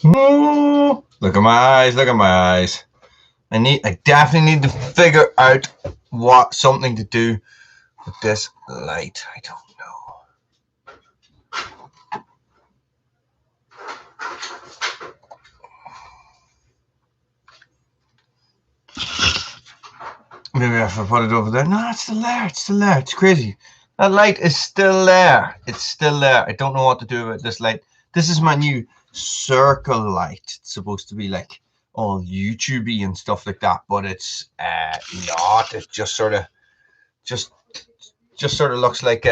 Ooh, look at my eyes, look at my eyes. I definitely need to figure out something to do with this light. I don't know. Maybe I should put it over there. No, it's still there. It's still there. It's crazy. That light is still there. It's still there. I don't know what to do about this light. This is my new circle light. It's supposed to be like all YouTubey and stuff like that, but it's not. It just sort of looks like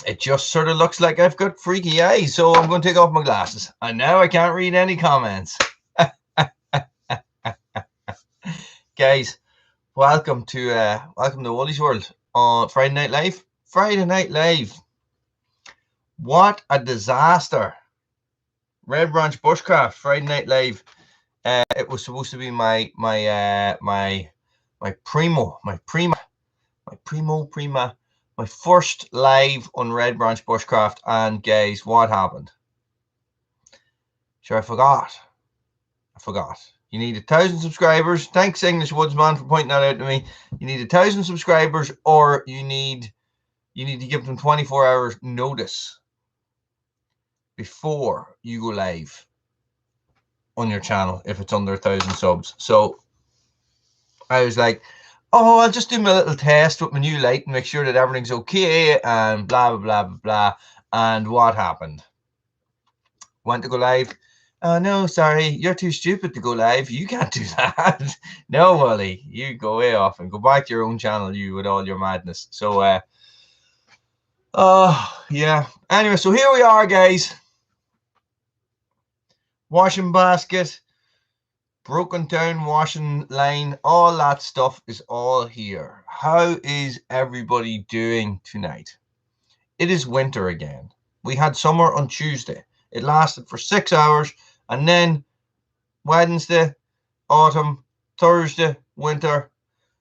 it just sort of looks like I've got freaky eyes. So I'm going to take off my glasses, and now I can't read any comments. Guys, welcome to Woolys World on Friday Night Live. Friday Night Live. What a disaster! Red Branch Bushcraft Friday Night Live. It was supposed to be my first live on Red Branch Bushcraft, and guys, what happened? Sure, I forgot. You need 1,000 subscribers. Thanks, English Woodsman, for pointing that out to me. You need 1,000 subscribers, or you need to give them 24 hours notice before you go live on your channel if it's under 1,000 subs. So I was like, oh, I'll just do my little test with my new light and make sure that everything's okay, and blah, blah, blah, blah, blah. And what happened? Went to go live. Oh, no, sorry, you're too stupid to go live. You can't do that. No, Wally, you go way off and go back to your own channel, you, with all your madness. So, yeah. Anyway, so here we are, guys. Washing basket, broken down washing line, all that stuff is all here. How is everybody doing tonight? It is winter again. We had summer on Tuesday. It lasted for 6 hours, and then Wednesday, autumn, Thursday, winter.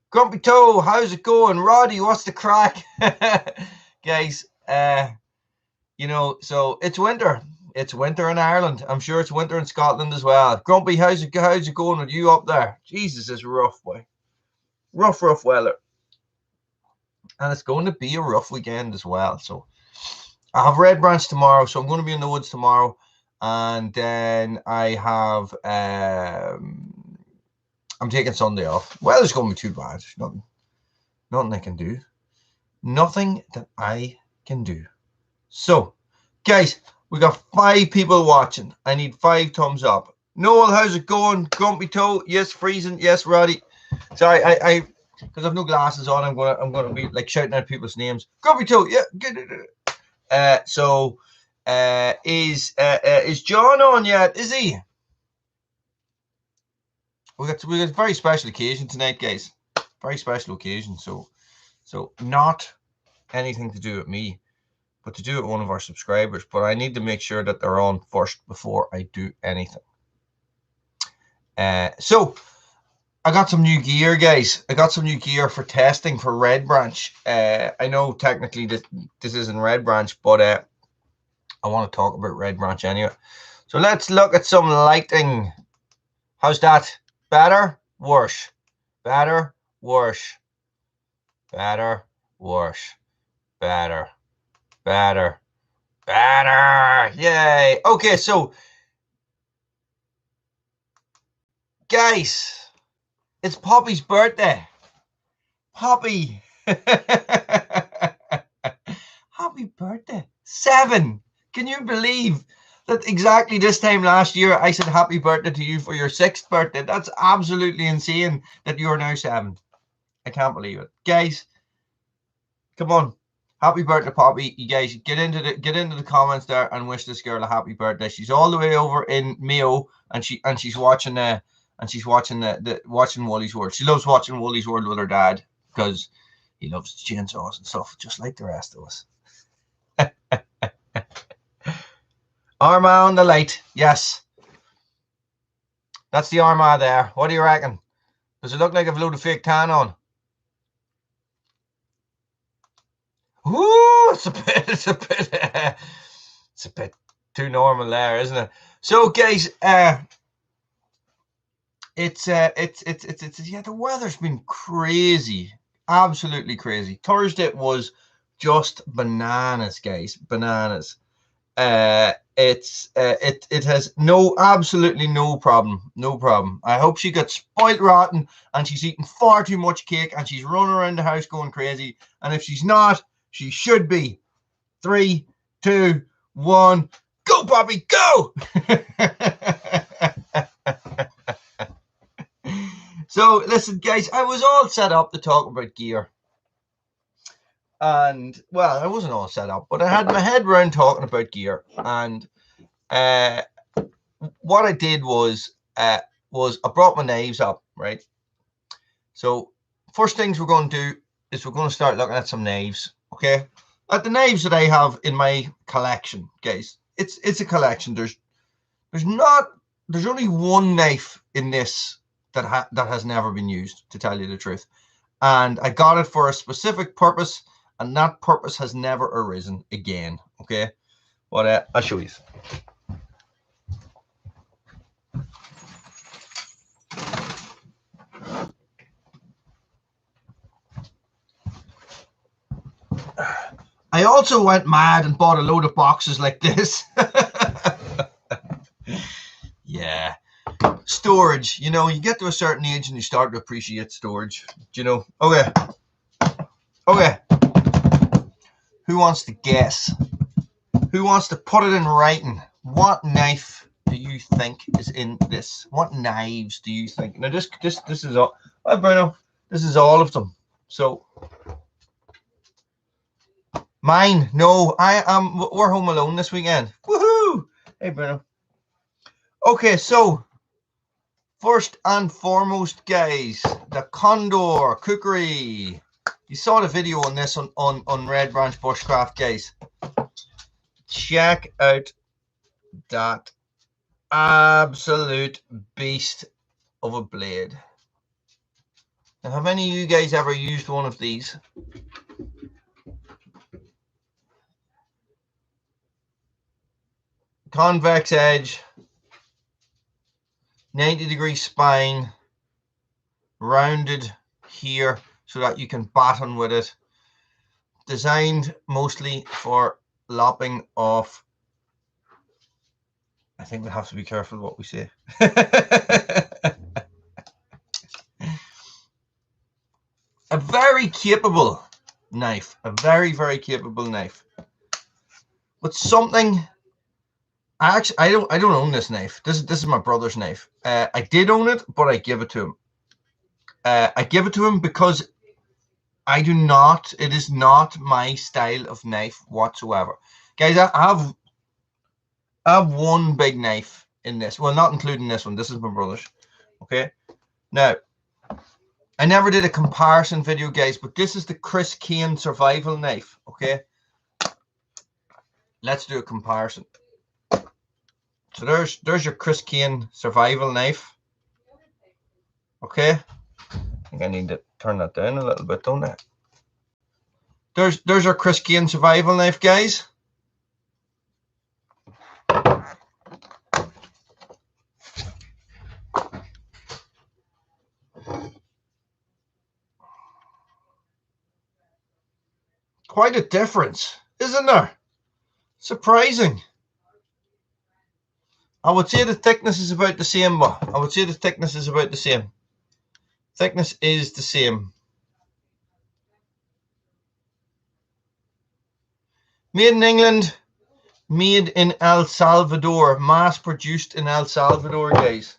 Grumpy Toe, how's it going? Roddy, what's the crack? Guys, so it's winter. It's winter in Ireland. I'm sure it's winter in Scotland as well. Grumpy, how's it going with you up there? Jesus, it's rough, boy. Rough weather. And it's going to be a rough weekend as well. So I have Red Branch tomorrow, so I'm going to be in the woods tomorrow. And then I have I'm taking Sunday off. Weather's going to be too bad. Nothing I can do. Nothing that I can do. So, guys, we got 5 people watching. I need 5 thumbs up. Noel, how's it going? Grumpy Toe, yes. Freezing, yes. Roddy, sorry, I because I've no glasses on. I'm gonna be like shouting out people's names. Grumpy Toe, yeah. Is John on yet? Is he? We got a very special occasion tonight, guys. Very special occasion. So not anything to do with me, but to do with one of our subscribers. But I need to make sure that they're on first before I do anything. So I got some new gear, guys. I got some new gear for testing for Red Branch. I know technically this isn't Red Branch, but I want to talk about Red Branch anyway. So let's look at some lighting. How's that? Better? Worse? Better? Worse? Better? Worse? Better? Better? Better! Yay! Okay, so guys, it's Poppy's birthday. Poppy! Happy birthday! 7! Can you believe that exactly this time last year I said happy birthday to you for your 6th birthday? That's absolutely insane that you are now 7. I can't believe it. Guys, come on. Happy birthday, Poppy. You guys get into the comments there and wish this girl a happy birthday. She's all the way over in Mayo, and she's watching watching Woolys World. She loves watching Woolys World with her dad because he loves chainsaws and stuff, just like the rest of us. Armagh on the light. Yes. That's the Armagh there. What do you reckon? Does it look like I've loaded fake tan on? Ooh, it's a bit too normal there, isn't it? So, guys, it's yeah, the weather's been crazy, absolutely crazy. Thursday was just bananas, guys, bananas. It has absolutely no problem, no problem. I hope she got spoiled rotten and she's eating far too much cake and she's running around the house going crazy. And if she's not, she should be. 3, 2, 1, go, Bobby, go! So, listen, guys, I was all set up to talk about gear. And, well, I wasn't all set up, but I had my head around talking about gear. And what I did was I brought my knives up, right? So, first things we're going to do is we're going to start looking at some knives, okay? At the knives that I have in my collection, guys, it's a collection. There's only one knife in this that has never been used, to tell you the truth. And I got it for a specific purpose, and that purpose has never arisen again, okay? But I'll show you. I also went mad and bought a load of boxes like this. Yeah. Storage. You know, you get to a certain age and you start to appreciate storage. Do you know? Okay. Okay. Who wants to guess? Who wants to put it in writing? What knife do you think is in this? What knives do you think? Now, this is all. Hi, Bruno. This is all of them. So, mine. No, we're home alone this weekend. Woohoo! Hey, Bruno. Okay, so first and foremost, guys, the Condor Cookery. You saw the video on this on Red Branch Bushcraft, guys. Check out that absolute beast of a blade. Now, have any of you guys ever used one of these? Convex edge, 90-degree spine, rounded here so that you can batten with it. Designed mostly for lopping off. I think we have to be careful what we say. A very capable knife. A very, very capable knife. But something... I don't own this knife. This is my brother's knife. I did own it, but I give it to him. I give it to him because it is not my style of knife whatsoever. Guys, I have one big knife in this. Well, not including this one. This is my brother's. Okay. Now, I never did a comparison video, guys, but this is the Chris Kane survival knife. Okay. Let's do a comparison. So there's your Chris Kane survival knife. Okay. I think I need to turn that down a little bit, don't I? There's our Chris Kane survival knife, guys. Quite a difference, isn't there? Surprising. I would say the thickness is about the same, but I would say the thickness is about the same. Thickness is the same. Made in England, made in El Salvador, mass produced in El Salvador, guys.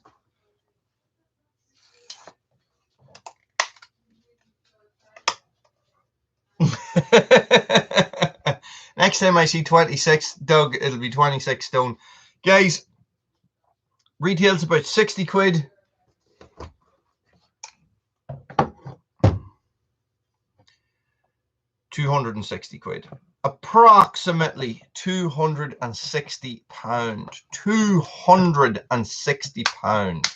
Next time I see 26 Doug, it'll be 26 stone. Guys, retails about 60 quid. £260. Approximately £260. £260.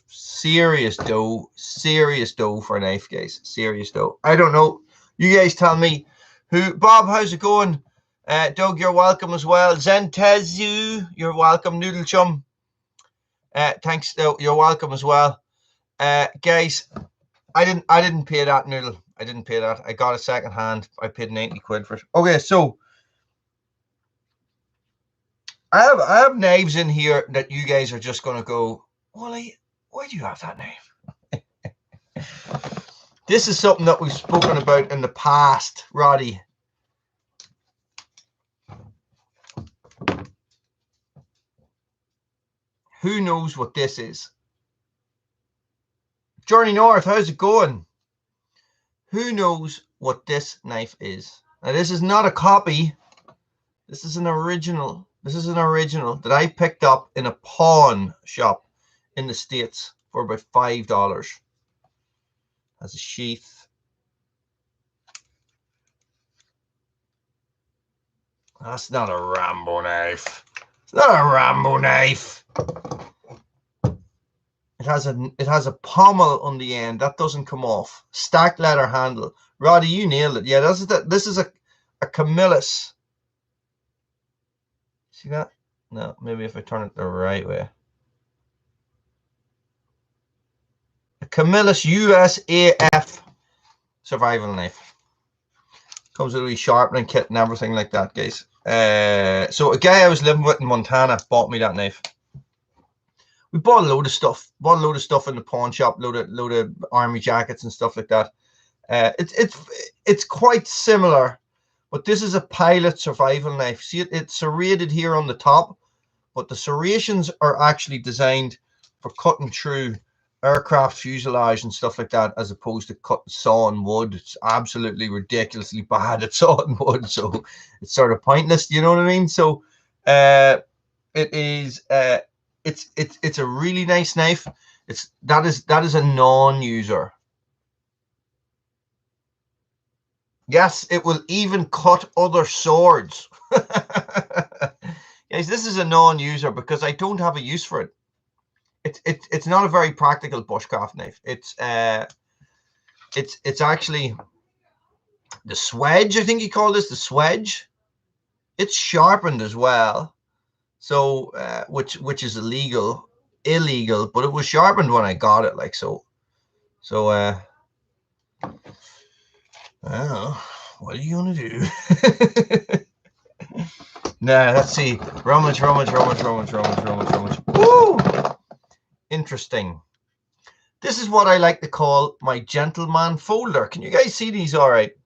Serious dough. Serious dough for a knife, guys. Serious dough. I don't know. You guys tell me who. Bob, how's it going? Doug, you're welcome as well. Zentezu, you're welcome. Noodle Chum, thanks. You're welcome as well. Guys, I didn't pay that noodle. I didn't pay that. I got it second hand. I paid 90 quid for it. Okay, so I have knives in here that you guys are just gonna go, Wally, why do you have that knife? This is something that we've spoken about in the past, Roddy. Who knows what this is? Journey North, how's it going? Who knows what this knife is? Now, this is not a copy. This is an original. This is an original that I picked up in a pawn shop in the States for about $5. Has a sheath. That's not a Rambo knife. It's not a Rambo knife. It has a pommel on the end that doesn't come off. Stacked leather handle. Roddy, you nailed it. Yeah, this is a Camillus. See that? No, maybe if I turn it the right way. A Camillus USAF survival knife. Comes with a wee sharpening kit and everything like that, guys. So a guy I was living with in Montana bought me that knife. We bought a load of stuff. Bought a load of stuff in the pawn shop. Load of army jackets and stuff like that. It's quite similar, but this is a pilot survival knife. See, it's serrated here on the top, but the serrations are actually designed for cutting through aircraft fuselage and stuff like that, as opposed to sawing wood. It's absolutely ridiculously bad at sawing wood, so it's sort of pointless. You know what I mean? So, it is. It's a really nice knife. That is a non-user. Yes, it will even cut other swords. Guys, this is a non-user because I don't have a use for it. It's not a very practical bushcraft knife. It's actually the swedge. I think you call this the swedge. It's sharpened as well, so which is illegal, but it was sharpened when I got it, like so. So well, what are you gonna do? Nah, let's see. Rummage. Woo! Interesting. This is what I like to call my gentleman folder. Can you guys see these all right?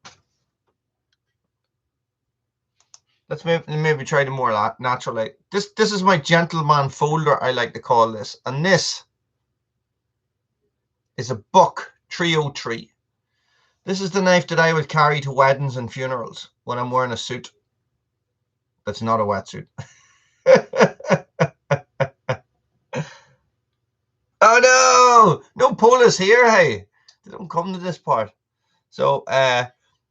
Let's maybe try the more natural light. This is my gentleman folder, I like to call this. And this is a Buck 303. This is the knife that I would carry to weddings and funerals when I'm wearing a suit. That's not a wetsuit. Oh no! No polis here, hey. They don't come to this part. So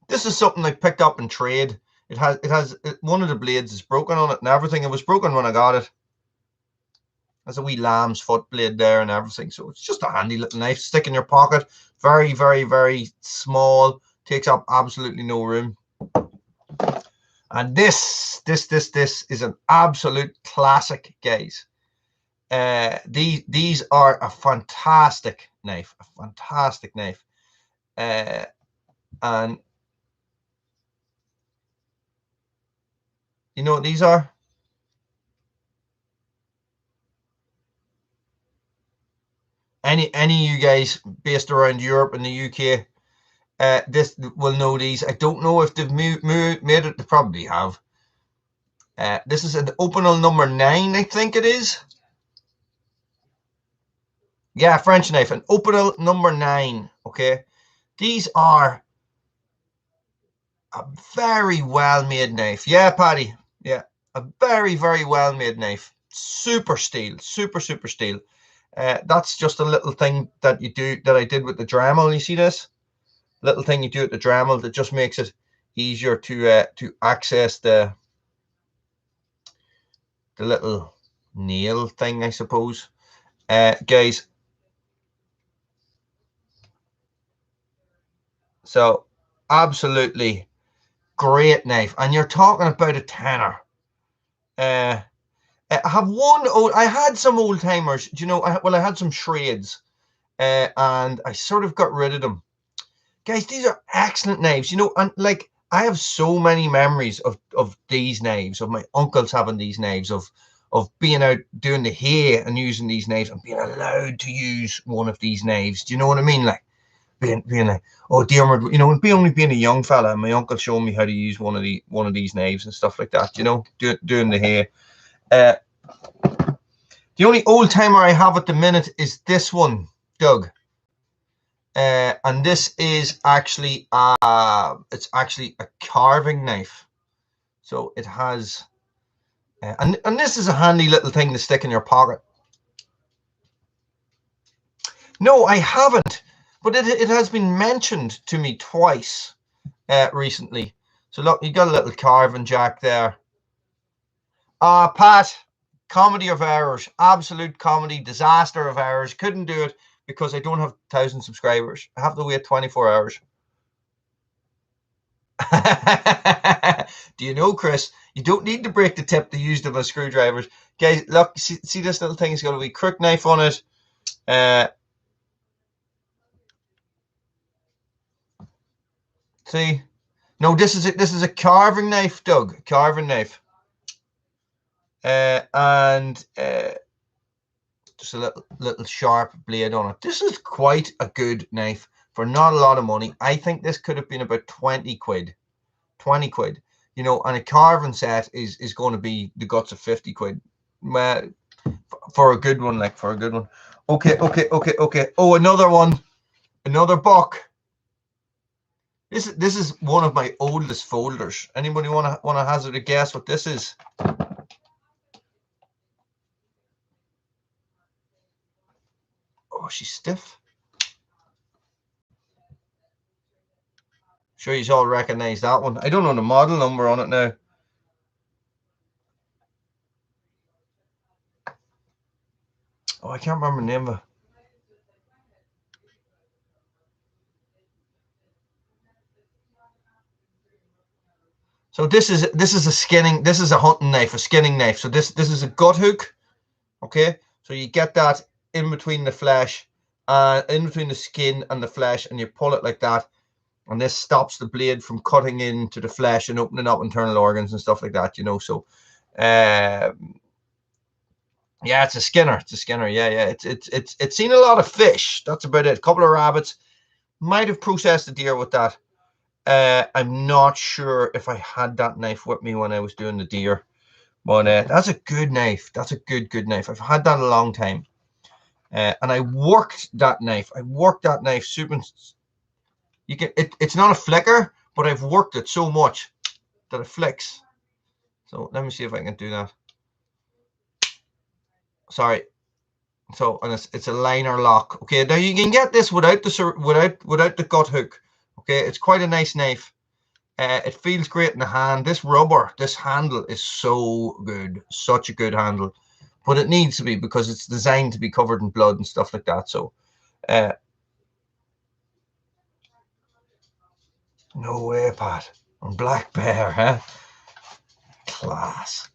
this is something I picked up in trade. It has one of the blades is broken on it and everything. It was broken when I got it. There's a wee lamb's foot blade there and everything. So it's just a handy little knife. Stick in your pocket. Very, very, very small. Takes up absolutely no room. And this is an absolute classic, guys. These are a fantastic knife. A fantastic knife. And you know what these are? Any of you guys based around Europe and the UK, this will know these. I don't know if they've made it. They probably have. This is an Opinel number 9, I think it is. Yeah, French knife, an Opinel number 9. Okay, these are a very well-made knife. Yeah, Paddy. Yeah, a very, very well-made knife. Super steel, super steel. That's just a little thing that you do that I did with the Dremel. You see this little thing you do with the Dremel that just makes it easier to access the little nail thing, I suppose. Guys, so Absolutely great knife. And you're talking about a tenner. I have one old, I had some old timers, do you know, I had some shreds, and I sort of got rid of them. Guys, these are excellent knives, you know, and like I have so many memories of these knives, of my uncles having these knives, of being out doing the hay and using these knives and being allowed to use one of these knives. Do you know what I mean? Like being like, oh dear, you know, and only being a young fella, and my uncle showed me how to use one of these knives and stuff like that. You know, doing the hay. The only old timer I have at the minute is this one, Doug. And this is actually it's actually a carving knife. So it has and this is a handy little thing to stick in your pocket. No, I haven't, but it has been mentioned to me twice recently. So look, you got a little carving jack there. Pat, comedy of errors, absolute comedy, disaster of errors. Couldn't do it because I don't have 1,000 subscribers. I have to wait 24 hours. Do you know, Chris? You don't need to break the tip to use them as screwdrivers. Guys, look, see this little thing? It's got a wee crook knife on it. See? No, this is a carving knife, Doug. Carving knife. And just a little sharp blade on it. This is quite a good knife for not a lot of money. I think this could have been about 20 quid. 20 quid. You know, and a carving set is going to be the guts of 50 quid. For a good one, like for a good one. Okay. Oh, another one. Another buck. This is one of my oldest folders. Anybody wanna hazard a guess what this is? Oh, she's stiff. Sure, you all recognize that one. I don't know the model number on it now. Oh, I can't remember the name of it. So this is a hunting knife, a skinning knife. So this is a gut hook. Okay, so you get that in between the flesh, in between the skin and the flesh, and you pull it like that, and this stops the blade from cutting into the flesh and opening up internal organs and stuff like that. You know, so yeah, it's a skinner. It's a skinner. Yeah. It's seen a lot of fish. That's about it. A couple of rabbits. Might have processed a deer with that. I'm not sure if I had that knife with me when I was doing the deer, but that's a good knife. That's a good knife. I've had that a long time, and I worked that knife. Super. It's not a flicker, but I've worked it so much that it flicks. So let me see if I can do that. Sorry. So and it's a liner lock. Okay, now you can get this without the gut hook. Okay, it's quite a nice knife. It feels great in the hand. This handle is so good, such a good handle, but it needs to be because it's designed to be covered in blood and stuff like that. So, no way, Pat. On Black Bear, huh? Class.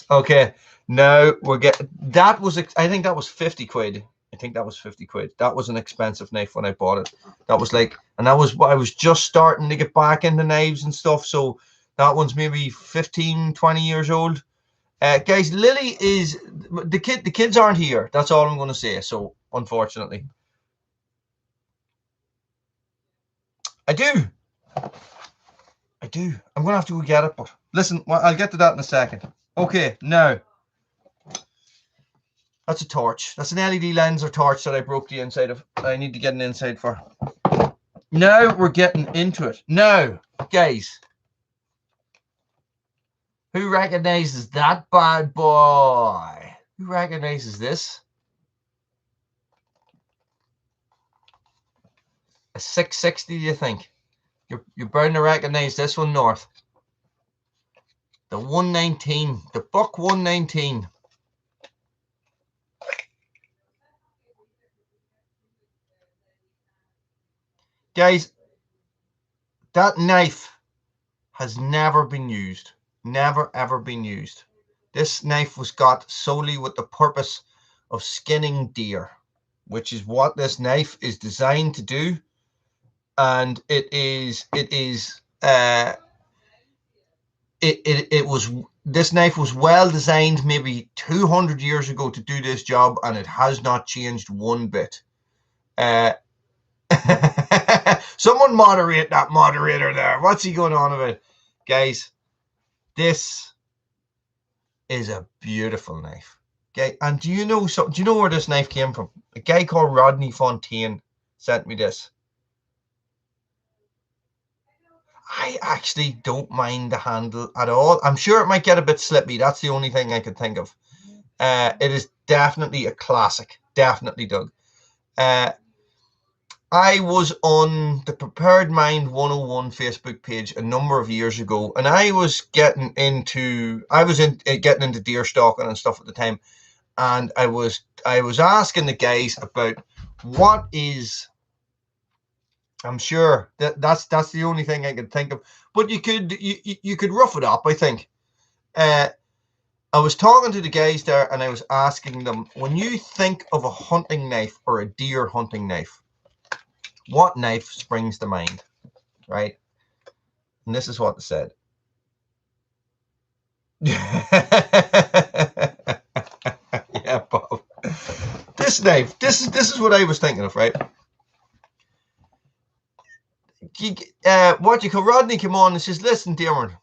Okay, now we're getting. That was, I think that was 50 quid. I think that was 50 quid. That was an expensive knife when I bought it. That was like, and that was I was just starting to get back into knives and stuff. So that one's maybe 15, 20 years old. Guys, Lily is the kid. The kids aren't here. That's all I'm going to say. So unfortunately, I do. I'm going to have to go get it. But listen, well, I'll get to that in a second. Okay, now. That's a torch. That's an LED lens or torch that I broke the inside of. I need to get an inside for. Now we're getting into it. Now, guys, who recognizes that bad boy? Who recognizes this? A 660, do you think? You're bound to recognize this one, North. The 119, the Buck 119. Guys, That knife has never been used. Never, ever been used. This knife was got solely with the purpose of skinning deer, which is what this knife is designed to do. And this knife was well designed maybe 200 years ago to do this job, and it has not changed one bit. Someone moderate that moderator there. What's he going on about? Guys, this is a beautiful knife. Okay, and do you know where this knife came from? A guy called Rodney Fontaine sent me this. I actually don't mind the handle at all. I'm sure it might get a bit slippy. That's the only thing I could think of. It is definitely a classic. Definitely, Doug. I was on the Prepared Mind 101 Facebook page a number of years ago, and I was getting into deer stalking and stuff at the time, and I was asking the guys about what is. I'm sure that's the only thing I could think of, but you could rough it up, I think. I was talking to the guys there, and I was asking them, when you think of a hunting knife or a deer hunting knife, what knife springs to mind, right? And this is what they said. Yeah, Bob. This knife. This is what I was thinking of, right? What you call Rodney came on and says, "Listen, Dermot,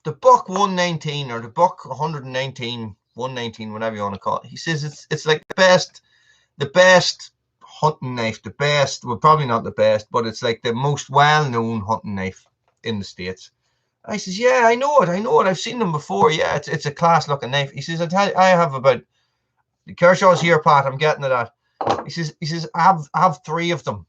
the buck 119 or the buck 119, 119, whatever you want to call it." He says it's like the best hunting knife, the best. Well, probably not the best, but it's like the most well-known hunting knife in the States. I says, "Yeah, I know it. I've seen them before. Yeah, it's a class-looking knife." He says, I have about the Kershaw's here, Pat. I'm getting to that. He says, I have 3 of them.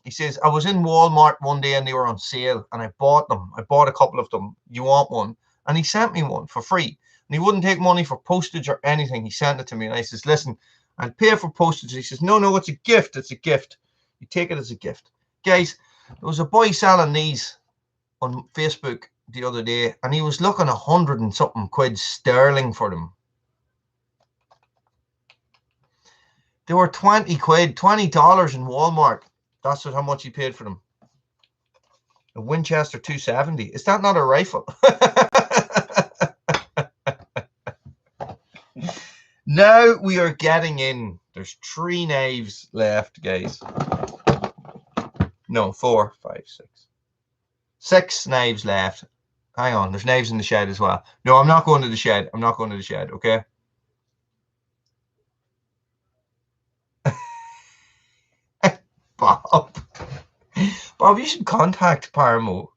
He says, I was in Walmart one day and they were on sale, and I bought them. I bought a couple of them. You want one? And he sent me one for free. And he wouldn't take money for postage or anything. He sent it to me, and I says, "Listen, I'll pay for postage." He says, No, it's a gift. It's a gift. You take it as a gift. Guys, there was a boy selling these on Facebook the other day, and he was looking 100 and something quid sterling for them. They were 20 quid, $20 in Walmart. That's how much he paid for them. A Winchester 270. Is that not a rifle? Now we are getting in. There's 3 knives left, guys. No, 4, 5, 6. 6 knives left. Hang on, there's knives in the shed as well. No, I'm not going to the shed. Okay? Bob, you should contact Paramo.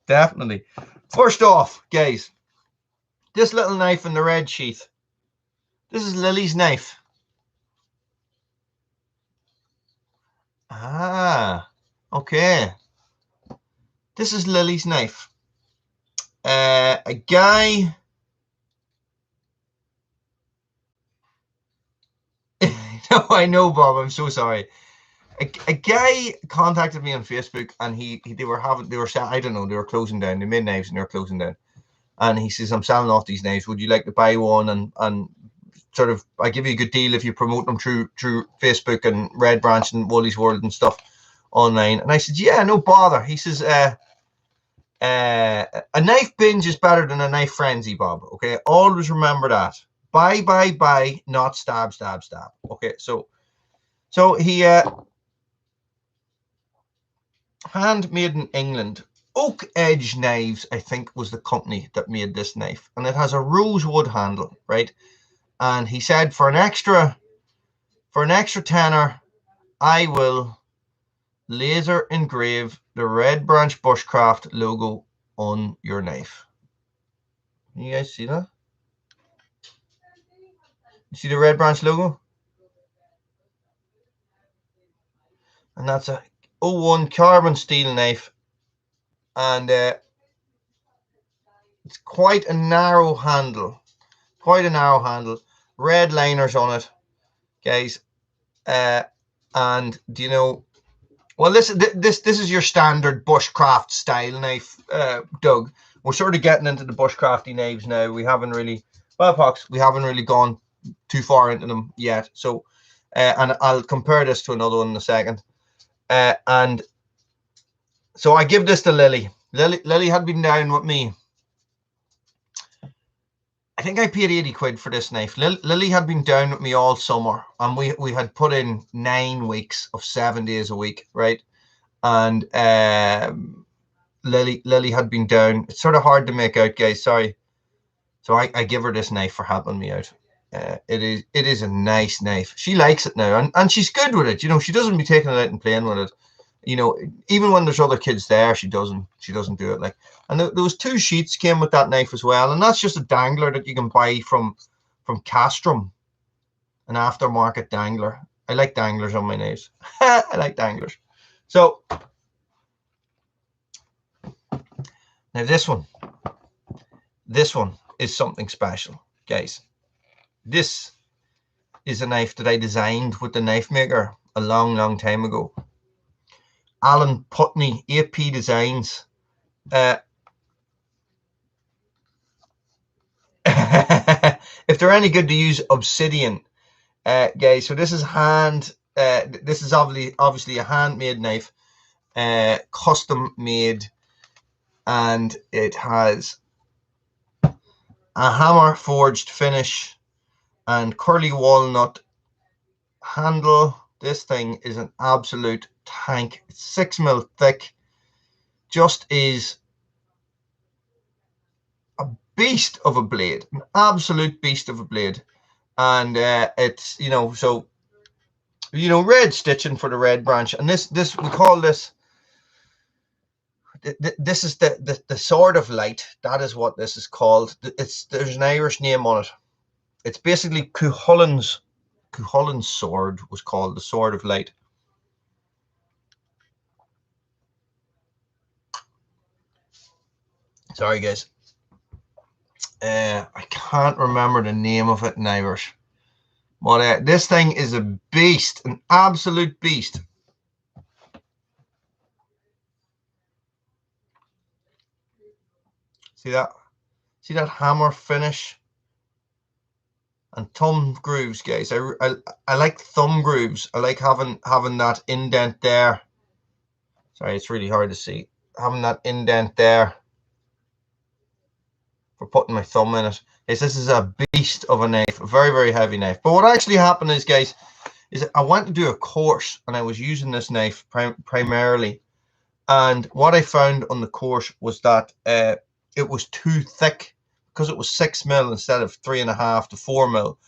Definitely. First off, guys, this little knife in the red sheath. This is Lily's knife. Ah, okay. This is Lily's knife. A guy. No, I know, Bob. I'm so sorry. A guy contacted me on Facebook, and they were I don't know, they were closing down. They made knives and they were closing down. And he says, "I'm selling off these knives. Would you like to buy one? And sort of, I give you a good deal if you promote them through Facebook and Red Branch and Woolys World and stuff online." And I said, "Yeah, no bother." He says, "A knife binge is better than a knife frenzy, Bob. Okay, always remember that. Buy, not stab. Okay, so he handmade in England. Oak Edge Knives, I think, was the company that made this knife, and it has a rosewood handle, right? And he said, for an extra tenner, I will laser engrave the Red Branch Bushcraft logo on your knife. You guys see that? You see the Red Branch logo? And that's a 01 carbon steel knife, and it's quite a narrow handle. Red liners on it, guys. And do you know, Well, this is your standard bushcraft style knife, Doug. We're sort of getting into the bushcrafty knives now. We haven't really, well, Pox, we haven't really gone too far into them yet. So, and I'll compare this to another one in a second. And so I give this to Lily. Lily had been down with me. I think I paid 80 quid for this knife. Lily had been down with me all summer, and we had put in 9 weeks of 7 days a week, right? And Lily had been down. It's sort of hard to make out, guys. Sorry. So I give her this knife for helping me out. It is a nice knife. She likes it now, and she's good with it. You know, she doesn't be taking it out and playing with it. You know, even when there's other kids there, she doesn't do it. Like, and those 2 sheets came with that knife as well, and that's just a dangler that you can buy from Castrum, an aftermarket dangler. I like danglers on my knives. I like danglers. So now this one is something special, guys. This is a knife that I designed with the knife maker a long time ago. Alan Putney, AP Designs. If they're any good, to use obsidian, guys. So this is this is obviously a handmade knife, custom made, and it has a hammer forged finish and curly walnut handle. This thing is an absolute tank. It's 6 mil thick. Just is a beast of a blade, an absolute beast of a blade. And it's, you know, so, you know, red stitching for the red branch. And this we call this, this is the sword of light. That is what this is called. There's an Irish name on it. It's basically Cuchulain's sword was called the Sword of Light. Sorry, guys. I can't remember the name of it in Irish. But this thing is a beast, an absolute beast. See that? See that hammer finish? And thumb grooves, guys. I like thumb grooves. I like having that indent there. Sorry, it's really hard to see. Having that indent there for putting my thumb in it. Yes, this is a beast of a knife, a very heavy knife. But what actually happened is, guys, is I went to do a course and I was using this knife primarily. And what I found on the course was that it was too thick because it was 6 mil instead of 3.5 to 4 mil.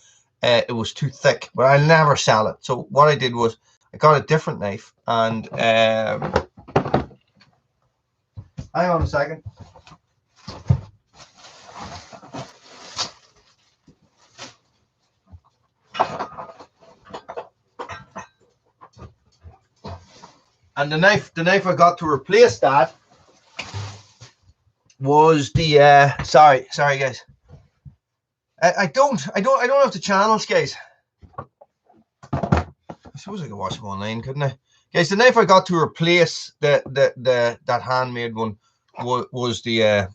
It was too thick, but I'll never sell it. So what I did was I got a different knife and hang on a second. And the knife I got to replace that was the sorry guys. I don't have the channels, guys. I suppose I could watch them online, couldn't I? Guys, the knife I got to replace that handmade one was the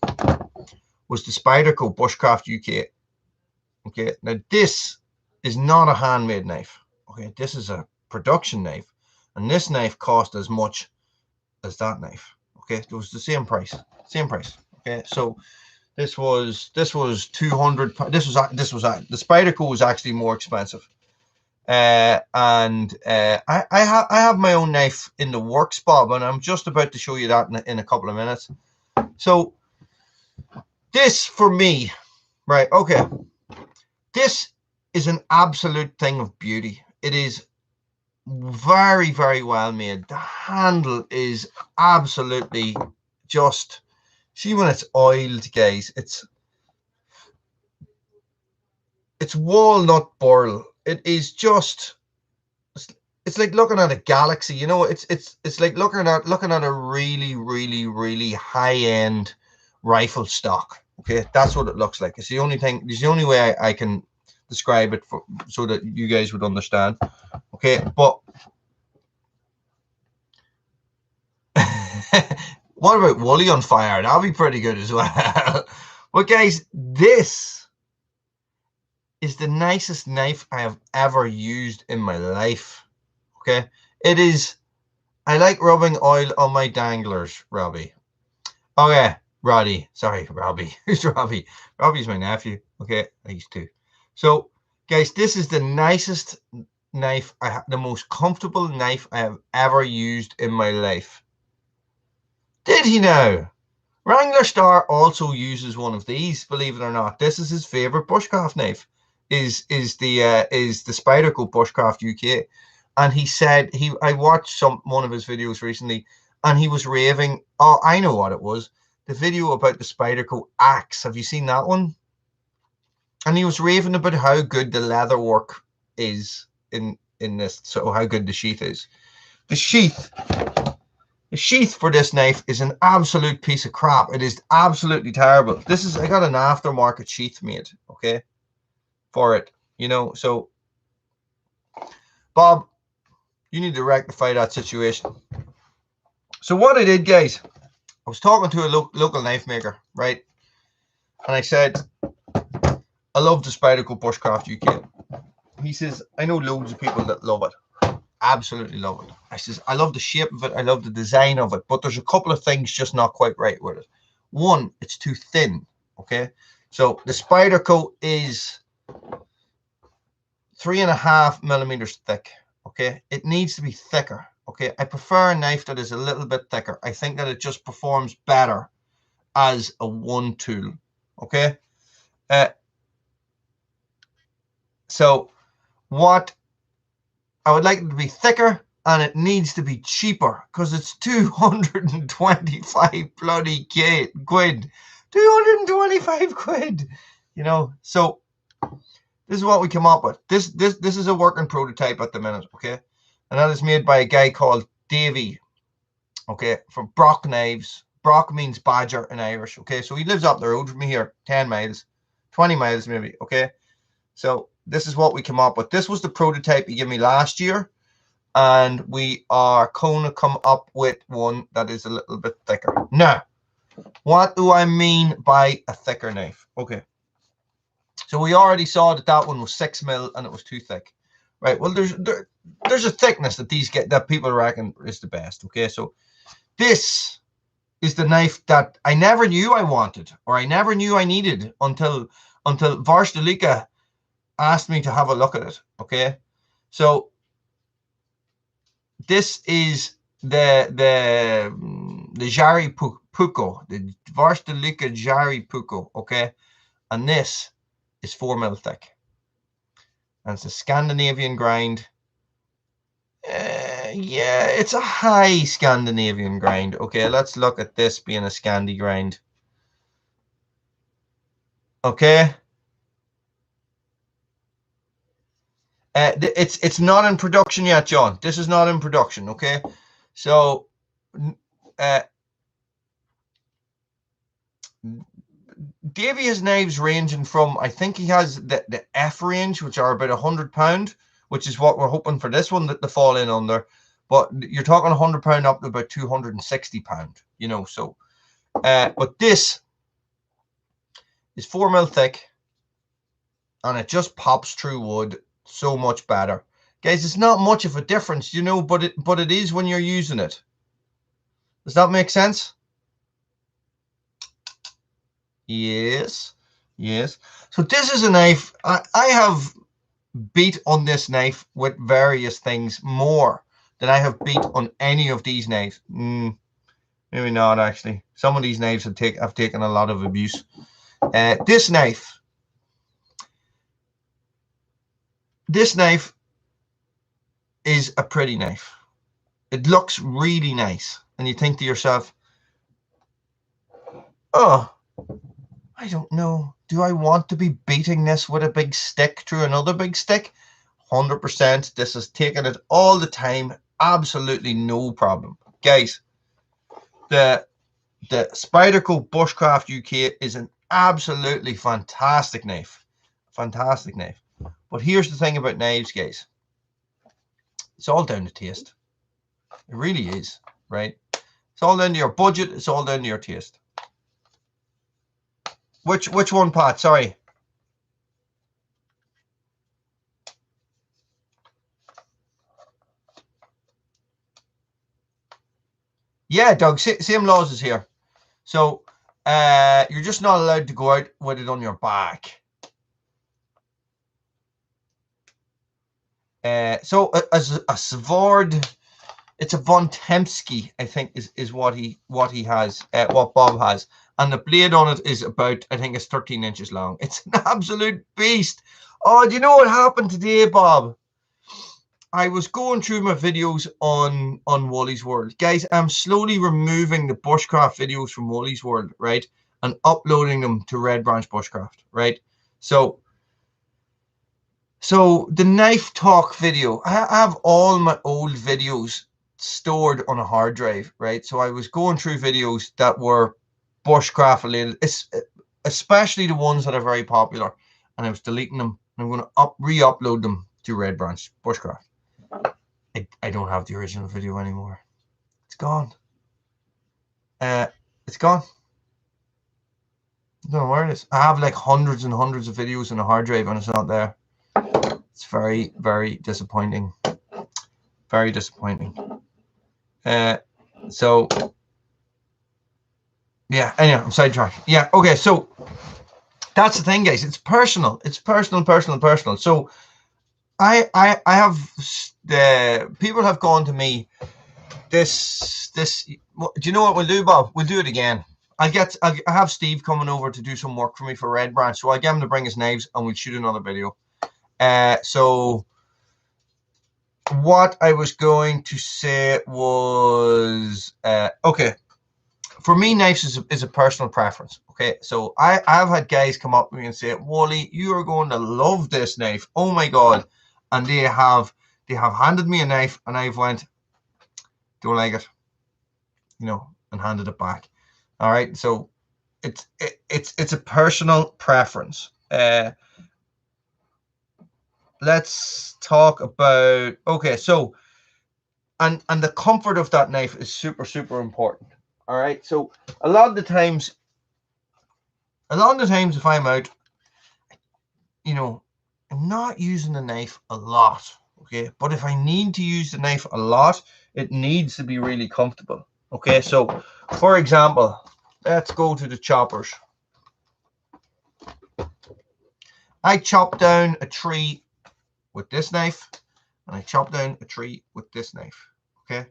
Spyderco Bushcraft UK. Okay, now this is not a handmade knife. Okay, this is a production knife. And this knife cost as much as that knife. Okay, it was the same price. Okay, so this was 200. This was the Spyderco was actually more expensive. I have my own knife in the works, Bob, and I'm just about to show you that in a couple of minutes. So this for me, right? Okay, this is an absolute thing of beauty. It is very well made. The handle is absolutely just, see when it's oiled, guys, it's walnut burl. It is just, it's like looking at a galaxy, you know. It's like looking at a really high end rifle stock. Okay, that's what it looks like. It's the only way I can describe it so that you guys would understand. Okay, but What about Woolly on fire? That'll be pretty good as well. But guys, this is the nicest knife I have ever used in my life. Okay, it is. I like rubbing oil on my danglers, Robbie. Okay, Roddy. Sorry, Robbie. Who's Robbie? Robbie's my nephew. Okay, these two. So, guys, this is the nicest knife the most comfortable knife I have ever used in my life. Did he now? Wrangler Star also uses one of these, believe it or not. This is his favorite bushcraft knife. Is the Spyderco Bushcraft UK, and he said I watched one of his videos recently, and he was raving. Oh, I know what it was. The video about the Spyderco axe. Have you seen that one? And he was raving about how good the leather work is in this. So how good the sheath is. The sheath for this knife is an absolute piece of crap. It is absolutely terrible. I got an aftermarket sheath made, okay, for it, you know. So, Bob, you need to rectify that situation. So what I did, guys, I was talking to a local knife maker, right? And I said, I love the Spyderco Bushcraft UK. He says, I know loads of people that love it. Absolutely love it. I says, I love the shape of it. I love the design of it. But there's a couple of things just not quite right with it. One, it's too thin. Okay. So the Spyderco is 3.5 millimeters thick. Okay. It needs to be thicker. Okay. I prefer a knife that is a little bit thicker. I think that it just performs better as a one tool. Okay. So what I would like it to be thicker, and it needs to be cheaper because it's 225 bloody quid. 225 quid. You know, so this is what we come up with. This is a working prototype at the minute, okay? And that is made by a guy called Davey, okay, from Brock Knives. Brock means badger in Irish, okay? So he lives up the road from me here, 10 miles, 20 miles maybe, okay? So this is what we come up with. This was the prototype he gave me last year, and we are going to come up with one that is a little bit thicker. Now, what do I mean by a thicker knife? Okay, so we already saw that one was 6 mil and it was too thick, right? Well, there's a thickness that people reckon is the best. Okay, so this is the knife that I never knew I wanted, or I never knew I needed until Varstalika asked me to have a look at it. Okay, so this is the Jari Puko, the Varstalika Jari Puko. Okay, and this is 4 mil thick, and it's a Scandinavian grind. Yeah, it's a high Scandinavian grind. Okay, let's look at this being a Scandi grind. Okay. It's not in production yet, John. This is not in production, okay? So, Davey has knives ranging from, I think he has the F range, which are about £100, which is what we're hoping for this one to fall in under. But you're talking £100 up to about £260, you know. So, but this is 4 mil thick, and it just pops through wood so much better, guys. It's not much of a difference, you know, but it is when you're using it. Does that make sense? Yes, yes. So this is a knife. I have beat on this knife with various things more than I have beat on any of these knives. Maybe not, actually. Some of these knives have taken a lot of abuse. This knife is a pretty knife. It looks really nice, and you think to yourself, oh, I don't know. Do I want to be beating this with a big stick through another big stick? 100%. This is taking it all the time. Absolutely no problem. Guys, the Spyderco Bushcraft UK is an absolutely fantastic knife. Fantastic knife. But here's the thing about knives, guys. It's all down to taste. It really is, right? It's all down to your budget. It's all down to your taste. Which one, Pat? Sorry. Yeah, Doug, same laws as here. So you're just not allowed to go out with it on your back. So as a sword, it's a Von Tempsky, I think, is what he has, what Bob has, and the blade on it is about, I think, it's 13 inches long. It's an absolute beast. Oh, do you know what happened today, Bob? I was going through my videos on Woolys World. Guys, I'm slowly removing the bushcraft videos from Woolys World, right? And uploading them to Red Branch Bushcraft, right? So the knife talk video, I have all my old videos stored on a hard drive, right? So I was going through videos that were bushcraft related, especially the ones that are very popular, and I was deleting them. I'm going to re-upload them to Red Branch Bushcraft. I don't have the original video anymore. It's gone. It's gone. I don't know where it is. I have like hundreds and hundreds of videos on a hard drive and it's not there. It's very, very disappointing. Very disappointing. So yeah, anyway, I'm sidetracked. Yeah, okay, so that's the thing, guys. It's personal. It's personal. So I have people have gone to me. This. Do you know what we'll do, Bob? We'll do it again. I have Steve coming over to do some work for me for Red Branch, so I get him to bring his knives and we'll shoot another video. So what I was going to say was, okay, for me, knives is a personal preference. Okay, so I've had guys come up to me and say, Wally, you are going to love this knife. Oh my God. And they have handed me a knife and I've went, don't like it, you know, and handed it back. All right, so it's a personal preference. Let's talk about, okay, so and the comfort of that knife is super important. All right, so a lot of the times if I'm out, you know, I'm not using the knife a lot, okay, but if I need to use the knife a lot, it needs to be really comfortable. Okay, so for example, let's go to the choppers. I chop down a tree with this knife and I chop down a tree with this knife. Okay,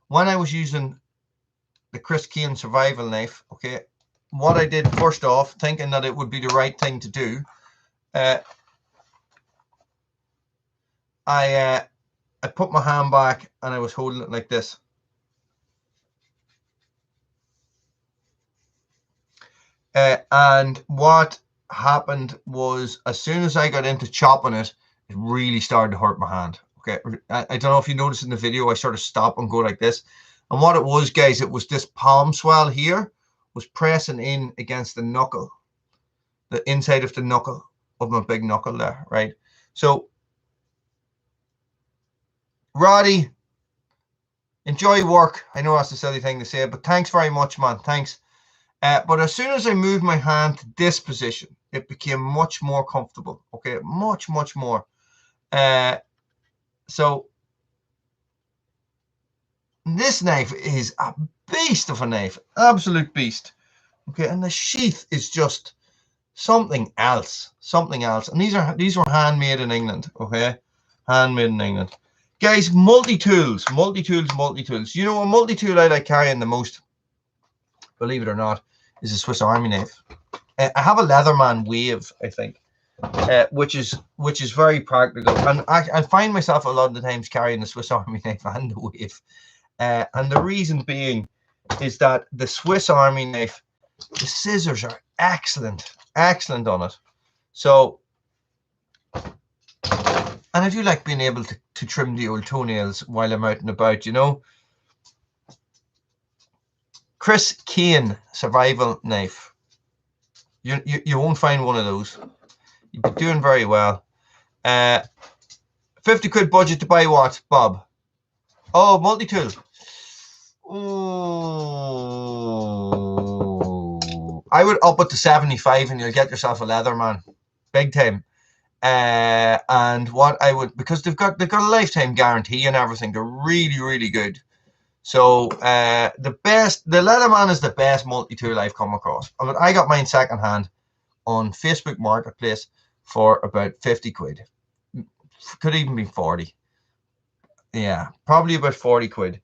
when I was using the Chris Kane survival knife, okay, what I did first off, thinking that it would be the right thing to do, I put my hand back and I was holding it like this. And what happened was, as soon as I got into chopping it, it really started to hurt my hand. Okay, I don't know if you noticed in the video, I sort of stop and go like this. And what it was, guys, it was this palm swell here was pressing in against the knuckle, the inside of the knuckle of my big knuckle there, right? So, Roddy, enjoy work. I know that's a silly thing to say, but thanks very much, man. Thanks. But as soon as I moved my hand to this position, it became much more comfortable. Okay, much more. So this knife is a beast of a knife, absolute beast. Okay, and the sheath is just something else. And these were handmade in England. Okay, handmade in England. Guys, multi-tools. You know, a multi-tool I like carrying the most, believe it or not, is a Swiss Army knife. I have a Leatherman Wave, I think, which is very practical, and I find myself a lot of the times carrying the Swiss Army knife and the Wave, and the reason being is that the Swiss Army knife, the scissors are excellent on it. So, and I do like being able to trim the old toenails while I'm out and about, you know. Chris Kane survival knife. You won't find one of those. You'd be doing very well. 50 quid budget to buy what, Bob? Oh, multi-tool. Oh, I would up it to 75 and you'll get yourself a Leatherman. Big time. And what I would, because they've got a lifetime guarantee and everything, they're really, really good. So the Leatherman is the best multi-tool I've come across. I got mine second hand on Facebook Marketplace for about 50 quid. Could even be 40. Yeah, probably about 40 quid.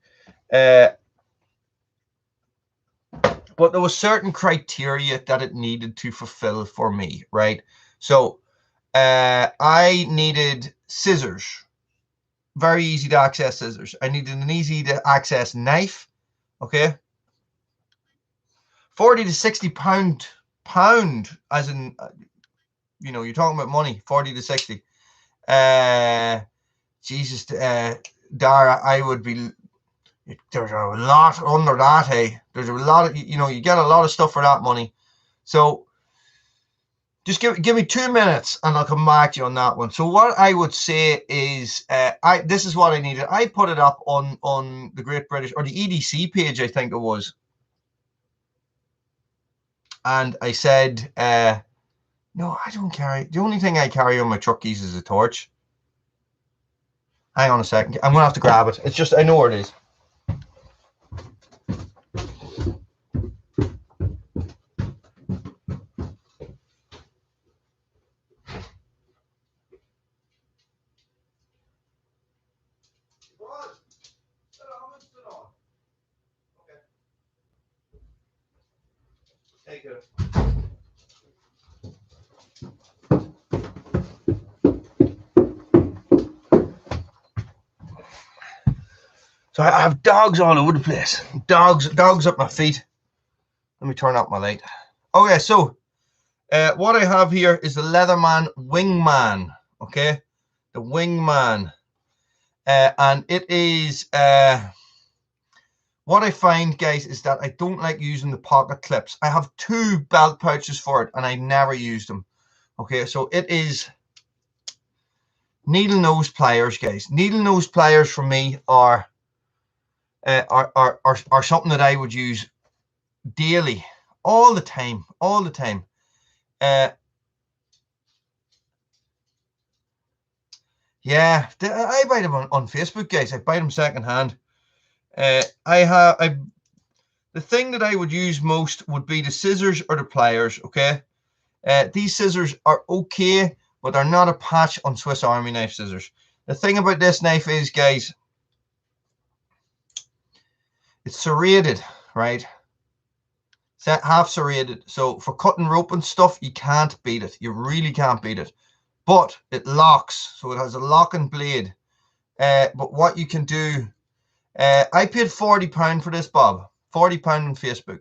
But there was certain criteria that it needed to fulfill for me, right? So I needed scissors, very easy to access scissors. I needed an easy to access knife, okay? 40 to 60 pound, as in, you know, you're talking about money, 40 to 60. Jesus, Dara, I would be, there's a lot under that, hey. There's a lot of, you know, you get a lot of stuff for that money. So just give me 2 minutes and I'll come back to you on that one. So what I would say is, this is what I needed. I put it up on the Great British, or the EDC page, I think it was. And I said, no, I don't carry, the only thing I carry on my truck keys is a torch. Hang on a second. I'm going to have to grab it. It's just, I know where it is. Take it. So I have dogs all over the place. Dogs up my feet. Let me turn up my light. Okay, so what I have here is the Leatherman Wingman. Okay, the Wingman, and it is what I find, guys, is that I don't like using the pocket clips. I have 2 belt pouches for it, and I never used them. Okay, so it is needle nose pliers, guys. Needle nose pliers for me are something that I would use daily, all the time. Yeah, I buy them on Facebook, guys. I buy them second hand. The thing that I would use most would be the scissors or the pliers. Okay, these scissors are okay, but they're not a patch on Swiss Army knife scissors. The thing about this knife is, guys, it's serrated, right? It's half serrated. So for cutting rope and stuff, you can't beat it. You really can't beat it. But it locks, so it has a locking blade. But what you can do, I paid £40 for this, Bob. £40 on Facebook.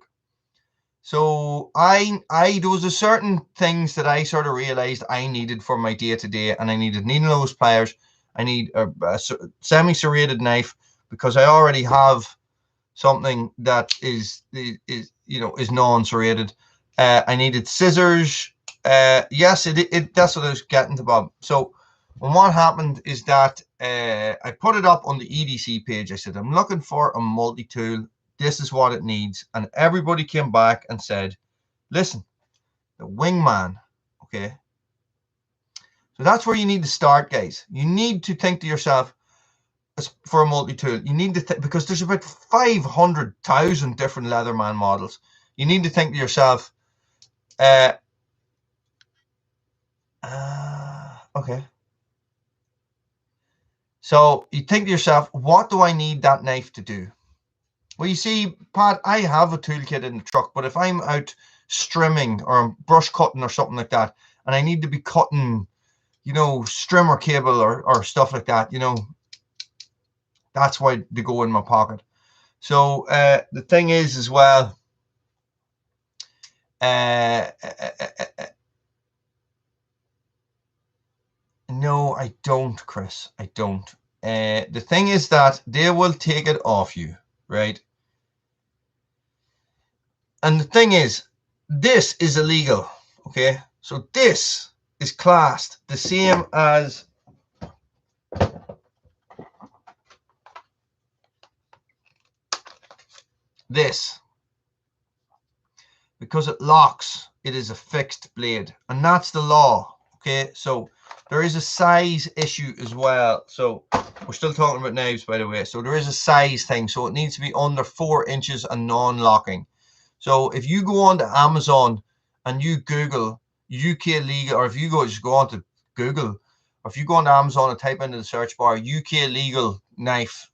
So there was a certain things that I sort of realized I needed for my day-to-day, and I needed needle nose pliers. I need a semi-serrated knife because I already have something that is non-serrated. I needed scissors. Yes, that's what I was getting to, Bob. So what happened is that I put it up on the EDC page. I said, I'm looking for a multi-tool. This is what it needs. And everybody came back and said, listen, the Wingman, okay? So that's where you need to start, guys. You need to think to yourself, for a multi-tool, you need to because there's about 500,000 different Leatherman models. You need to think to yourself, okay. So you think to yourself, what do I need that knife to do? Well, you see, Pat, I have a toolkit in the truck, but if I'm out strimming or brush cutting or something like that, and I need to be cutting, you know, strimmer cable or stuff like that, you know, that's why they go in my pocket. So the thing is as well, no, I don't, Chris. I don't. The thing is that they will take it off you, right? And the thing is, this is illegal, okay? So this is classed the same as this, because it locks, it is a fixed blade, and that's the law. Okay, so there is a size issue as well. So we're still talking about knives, by the way. So there is a size thing. So it needs to be under 4 inches and non-locking. So if you go on to Amazon and you Google UK legal, or if you just go on to Google, or if you go on to Amazon and type into the search bar UK legal knife,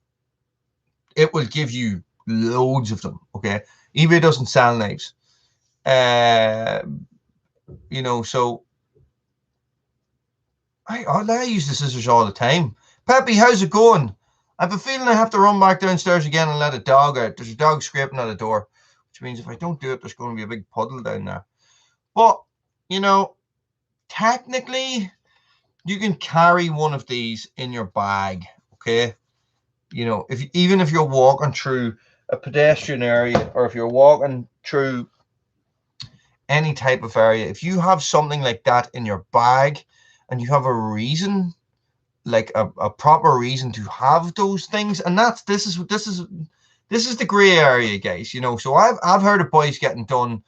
it will give you loads of them. Okay, eBay doesn't sell knives. You know, so I use the scissors all the time. Peppy, how's it going? I have a feeling I have to run back downstairs again and let a dog out. There's a dog scraping at the door, which means if I don't do it, there's going to be a big puddle down there. But, you know, technically, you can carry one of these in your bag, okay? You know, even if you're walking through a pedestrian area, or if you're walking through any type of area, if you have something like that in your bag and you have a reason, like a proper reason to have those things, and this is the gray area, guys. You know, so I've heard of boys getting done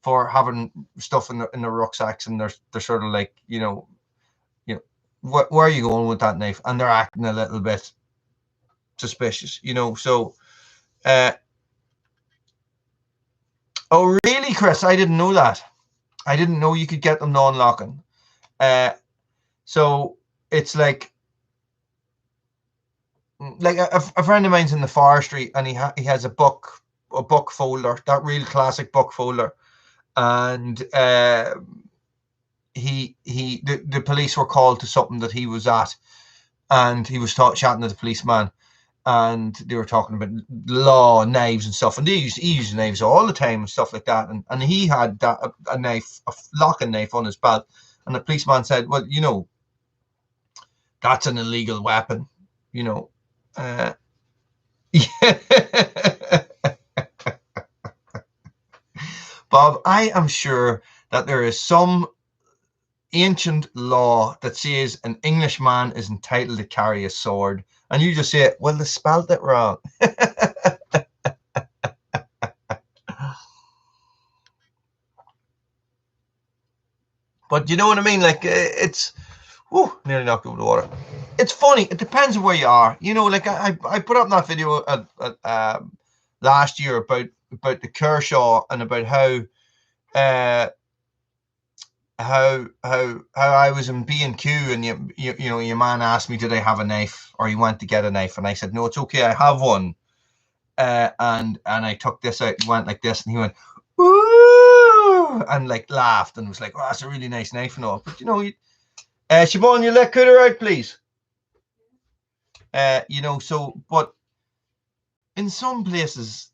for having stuff in the rucksacks, and they're sort of like, you know, where are you going with that knife? And they're acting a little bit suspicious, you know. So oh really, Chris? I didn't know that. I didn't know you could get them non-locking. So it's like a friend of mine's in the forestry, and he has a book folder, that real classic book folder, and the police were called to something that he was at, and he was chatting to the policeman, and they were talking about law, knives and stuff, and he used knives all the time and stuff like that, and he had a knife, a locking knife on his belt, and the policeman said, well, you know, that's an illegal weapon, you know. Yeah. Bob, I am sure that there is some ancient law that says an Englishman is entitled to carry a sword, and you just say, well, they spelled it wrong. But you know what I mean? Like, it's, whew, nearly knocked over the water. It's funny. It depends on where you are. You know, like I put up that video last year about the Kershaw, and about how I was in B&Q, and you know, your man asked me, did I have a knife, or he went to get a knife, and I said, no, it's okay, I have one. And I took this out and went like this, and he went, ooh, and like laughed and was like, oh, that's a really nice knife and all. But you know, Siobhan, you let Cooter out, please. You know, so, but in some places,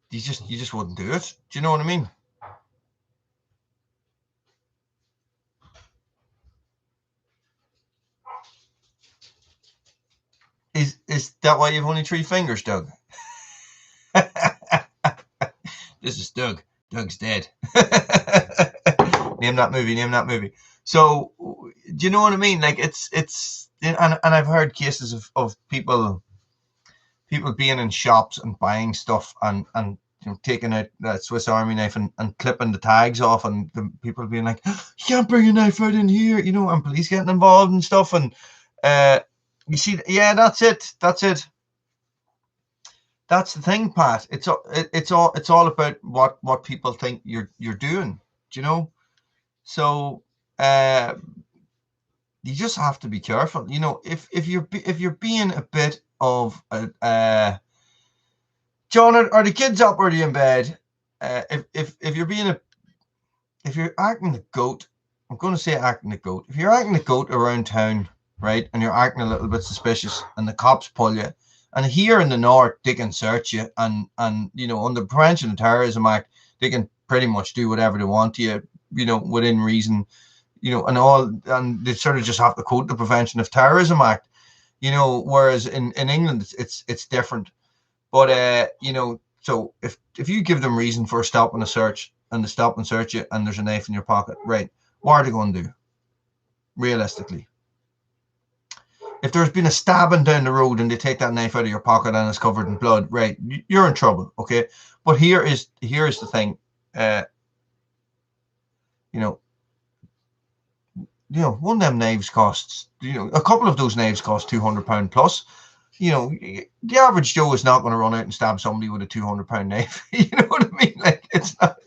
you just wouldn't do it. Do you know what I mean? Is that why you've only 3 fingers, Doug? This is Doug. Doug's dead. Name that movie. So, do you know what I mean? Like, it's and I've heard cases of people being in shops and buying stuff, and you know, taking out that Swiss Army knife and clipping the tags off, and the people being like, you can't bring a knife out in here, you know, and police getting involved and stuff. And you see, yeah, that's it. That's the thing, Pat. It's all about what people think you're doing. Do you know? So you just have to be careful. You know, if you're being a bit of a John, are the kids up, or are they in bed? If you're acting the goat, I'm going to say acting the goat. If you're acting the goat around town, right, and you're acting a little bit suspicious, and the cops pull you, and here in the north they can search you, and you know, under the Prevention of Terrorism Act, they can pretty much do whatever they want to you, you know, within reason, you know, and they sort of just have to quote the Prevention of Terrorism Act, you know, whereas in England it's different. But you know, so if you give them reason for a stop and a search, and they stop and search you, and there's a knife in your pocket, right, what are they going to do realistically? If there's been a stabbing down the road and they take that knife out of your pocket and it's covered in blood, right, you're in trouble, okay? But here is the thing, you know, one of them knives costs, a couple of those knives cost £200 plus. The average Joe is not going to run out and stab somebody with a £200 knife. You know what I mean? Like, it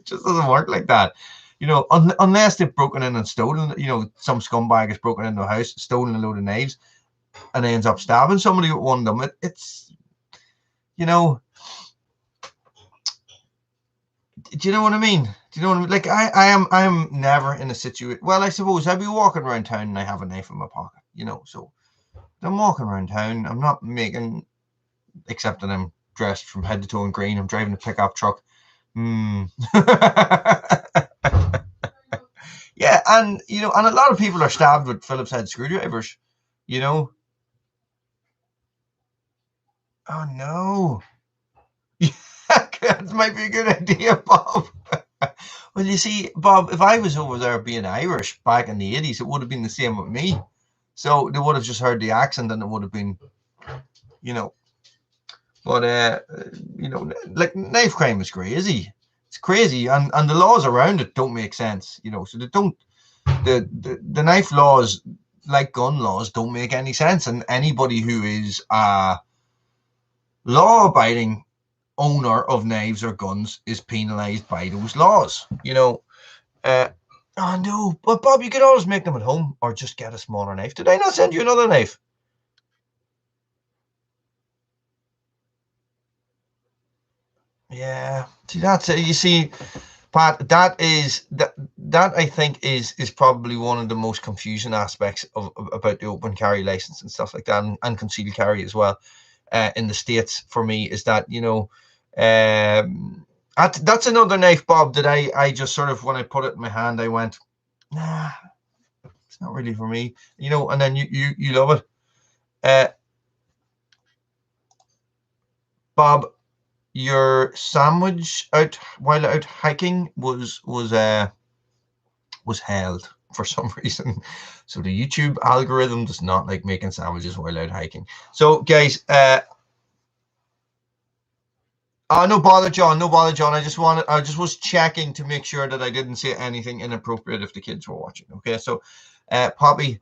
just doesn't work like that. Unless they've broken in and stolen, some scumbag has broken into a house, stolen a load of knives, and ends up stabbing somebody with one of them. It's, do you know what I mean? Do you know what I mean? Like, I am never in a situation. Well, I suppose I'd be walking around town and I have a knife in my pocket. So I'm walking around town. I'm not making, except that I'm dressed from head to toe in green. I'm driving a pickup truck. Yeah, and and a lot of people are stabbed with Phillips head screwdrivers. Oh no. That might be a good idea, Bob. Well, you see, Bob, if I was over there being Irish back in the 80s, it would have been the same with me. So they would have just heard the accent and it would have been, but, like, knife crime is crazy. It's crazy. And the laws around it don't make sense, so they don't, the knife laws, like gun laws, don't make any sense. And anybody who is a law-abiding owner of knives or guns is penalized by those laws. Oh no, but Bob, you could always make them at home or just get a smaller knife. Did I not send you another knife? Yeah, see, that's it. You see, Pat, that I think is probably one of the most confusing aspects about the open carry license and stuff like that, and concealed carry as well. In the States, for me, is that that's another knife, Bob, that I just sort of, when I put it in my hand, I went, nah, it's not really for me, and then you love it. Bob, your sandwich while out hiking was held for some reason. So the YouTube algorithm does not like making sandwiches while out hiking. So guys, no bother, John. No bother, John. I just was checking to make sure that I didn't say anything inappropriate if the kids were watching. Okay, so, Poppy,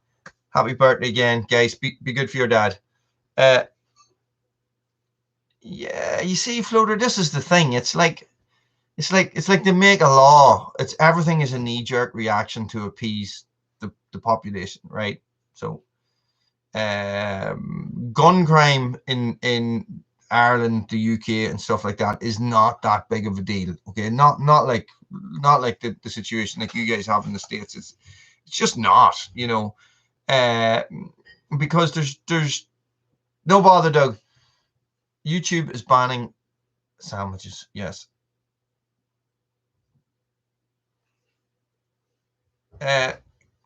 happy birthday again, guys. Be good for your dad. Yeah, you see, Floater, this is the thing. It's like they make a law. Everything is a knee-jerk reaction to appease the population, right? So, gun crime in Ireland, the UK, and stuff like that is not that big of a deal. Okay, not like the situation like you guys have in the States. It's just not, because there's no bother, Doug. YouTube is banning sandwiches. Yes.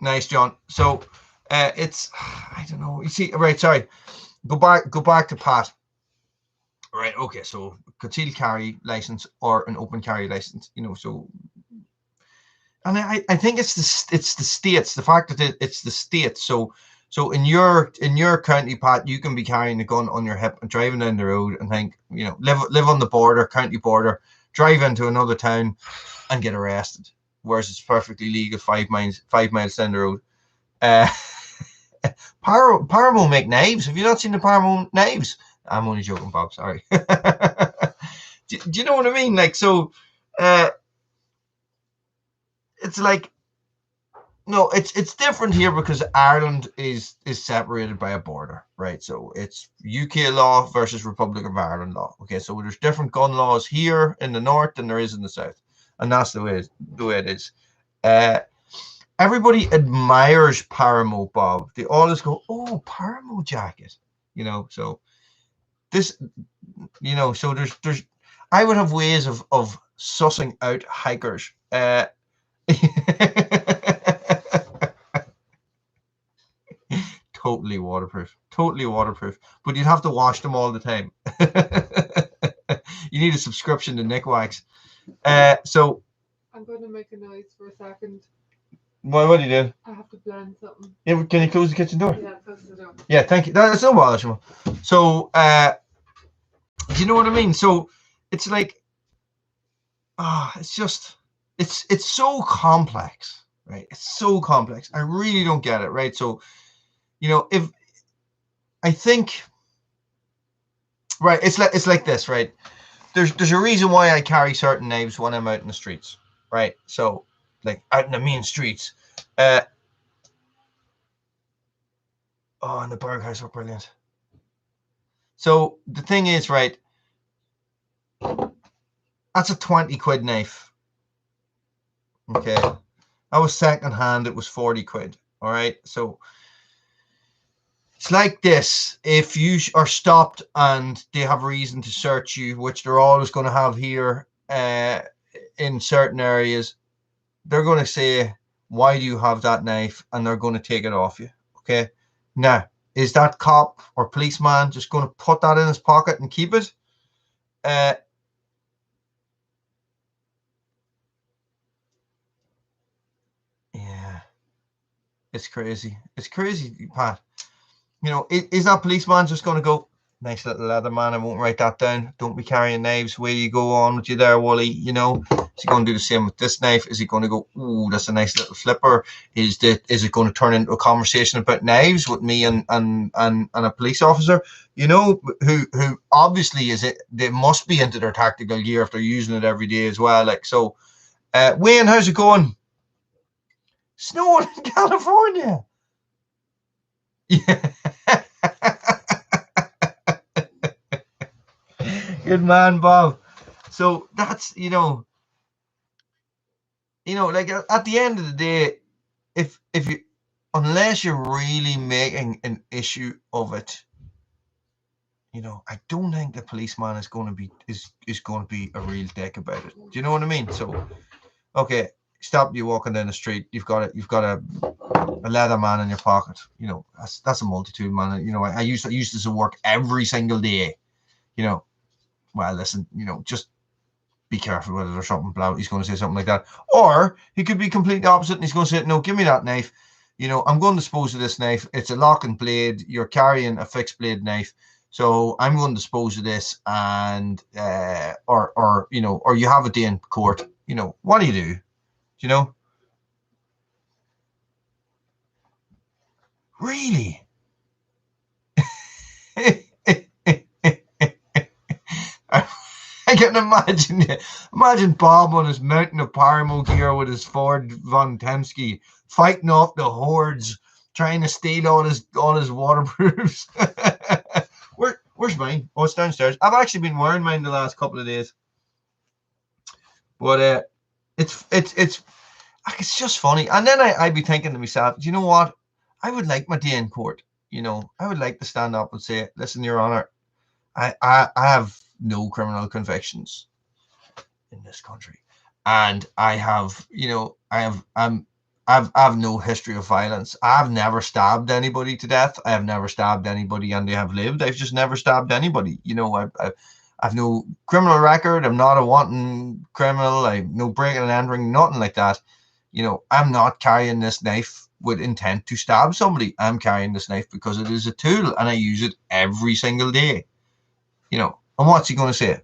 Nice, John. So, it's, I don't know. You see, right? Sorry. Go back to Pat. Right. Okay. So, concealed carry license or an open carry license. So, and I think it's the states. The fact that it's the states. So in your county, Pat, you can be carrying a gun on your hip and driving down the road and think, live on the border, county border, drive into another town and get arrested. Whereas it's perfectly legal 5 miles down the road. Paramo make knives. Have you not seen the Paramo knives? I'm only joking, Bob. Sorry. do you know what I mean? Like, so, it's like, no, it's different here because Ireland is separated by a border, right? So it's UK law versus Republic of Ireland law. Okay, so there's different gun laws here in the north than there is in the south, and that's the way it is. Everybody admires Paramo, Bob. They always go, "Oh, Paramo jacket," So this, so there's. I would have ways of sussing out hikers. Totally waterproof, but you'd have to wash them all the time. You need a subscription to Nick Wax. So I'm going to make a noise for a second. What do you do? I have to blend something. Yeah, can you close the kitchen door? Yeah, close the door. Yeah, thank you. That's no bother, Shimon. So, do you know what I mean? So, it's like, it's just, it's so complex, right? It's so complex. I really don't get it, right? So, you know, if I think, right, it's like this, right? There's a reason why I carry certain knives when I'm out in the streets, right? So, like out in the main streets, and the burgers are brilliant. So the thing is, right? That's a 20 quid knife. Okay, that was second hand. It was 40 quid. All right, so it's like this. If you are stopped and they have reason to search you, which they're always going to have here, in certain areas, they're going to say, why do you have that knife? And they're going to take it off you. Okay. Now, is that cop or policeman just going to put that in his pocket and keep it? Yeah, it's crazy. It's crazy, Pat. You know, is that policeman just going to go, nice little Leatherman, I won't write that down. Don't be carrying knives. Where you go on with you there, Wooly? You know, is he going to do the same with this knife? Is he going to go, ooh, that's a nice little flipper? Is it going to turn into a conversation about knives with me and a police officer? You know, who obviously they must be into their tactical gear if they're using it every day as well. Like, so, Wayne, how's it going? Snowing in California. Yeah. Good man, Bob. So that's, like at the end of the day, if you, unless you're really making an issue of it, I don't think the policeman is going to be going to be a real dick about it. Do you know what I mean? So, okay, stop you walking down the street. You've got a leather man in your pocket. That's a multitude, man. I use this at work every single day. Well, listen, just be careful whether there's something blout. He's going to say something like that. Or he could be completely opposite and he's going to say, no, give me that knife. I'm going to dispose of this knife. It's a lock and blade. You're carrying a fixed blade knife. So I'm going to dispose of this and, or you have a day in court. What do you do? Really? I can imagine Bob on his mountain of Paramo gear with his Ford Von Temsky fighting off the hordes, trying to steal all his waterproofs. Where's mine? Oh, it's downstairs. I've actually been wearing mine the last couple of days, but it's just funny. And then I'd be thinking to myself, do you know what? I would like my day in court. I would like to stand up and say, listen, Your Honor, I have no criminal convictions in this country, and I have no history of violence. I've never stabbed anybody to death. I have never stabbed anybody and they have lived. I've just never stabbed anybody. I've no criminal record. I'm not a wanton criminal. I've no breaking and entering, nothing like that. I'm not carrying this knife with intent to stab somebody. I'm carrying this knife because it is a tool and I use it every single day. And what's he going to say?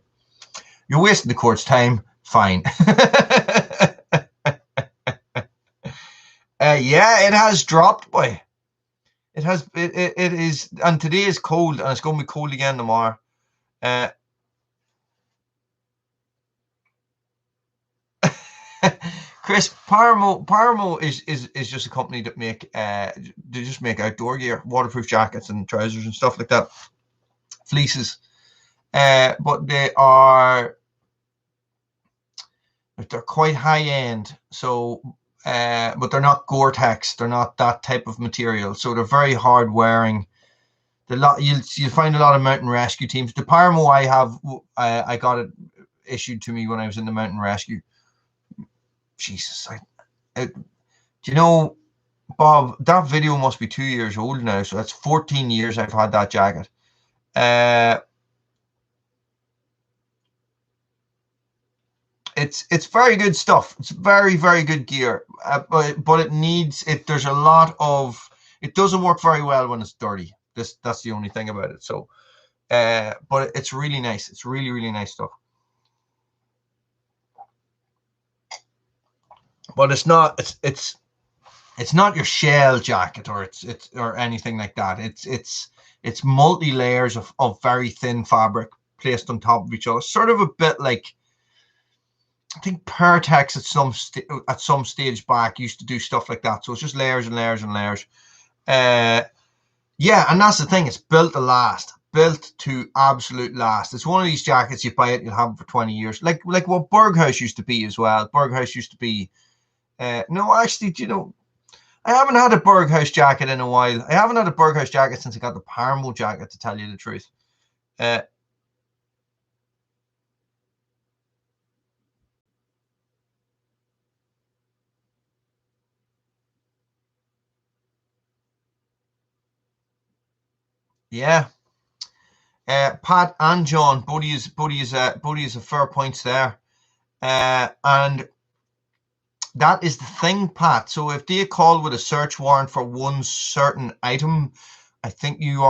You're wasting the court's time. Fine. Yeah, it has dropped, boy. It has. It is, and today is cold, and it's going to be cold again tomorrow. Chris, Paramo is just a company that they just make outdoor gear, waterproof jackets and trousers and stuff like that, fleeces. But they're quite high end. So, but they're not Gore-Tex. They're not that type of material. So they're very hard wearing. You'll find a lot of mountain rescue teams. The Paramo I have, I got it issued to me when I was in the mountain rescue. Jesus, do you know, Bob? That video must be 2 years old now. So that's 14 years I've had that jacket. it's very good stuff. It's very, very good gear, but it needs it. There's a lot of it doesn't work very well when it's dirty. That's the only thing about it. So, but it's really nice. It's really, really nice stuff. But it's not. It's not your shell jacket or it's or anything like that. It's multi layers of very thin fabric placed on top of each other. Sort of a bit like, I think Pertex at some stage back used to do stuff like that. So it's just layers and layers and layers. Yeah, and that's the thing. It's built to last, built to absolute last. It's one of these jackets you buy it, you'll have it for 20 years. Like what Berghaus used to be as well. Berghaus used to be. No, actually, do you know? I haven't had a Berghaus jacket in a while. I haven't had a Berghaus jacket since I got the Parmo jacket, to tell you the truth. Yeah. Pat and John, Bodie is a fair points there. And that is the thing, Pat. So if they call with a search warrant for one certain item, I think you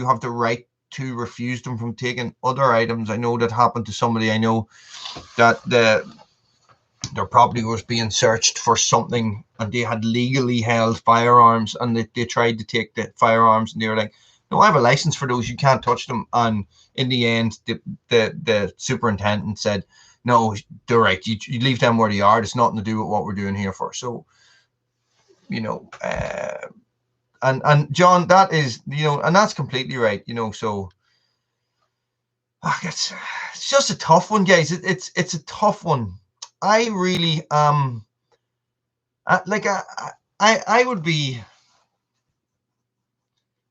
have the right to refuse them from taking other items. I know that happened to somebody. I know that their property was being searched for something and they had legally held firearms, and they tried to take the firearms, and they were like, no, I have a license for those, you can't touch them. And in the end, the superintendent said, no, they're right, you leave them where they are. It's nothing to do with what we're doing here for. So, you know, and John, that is, you know, and that's completely right, you know. So it's just a tough one, guys. It's a tough one. I really like I would be,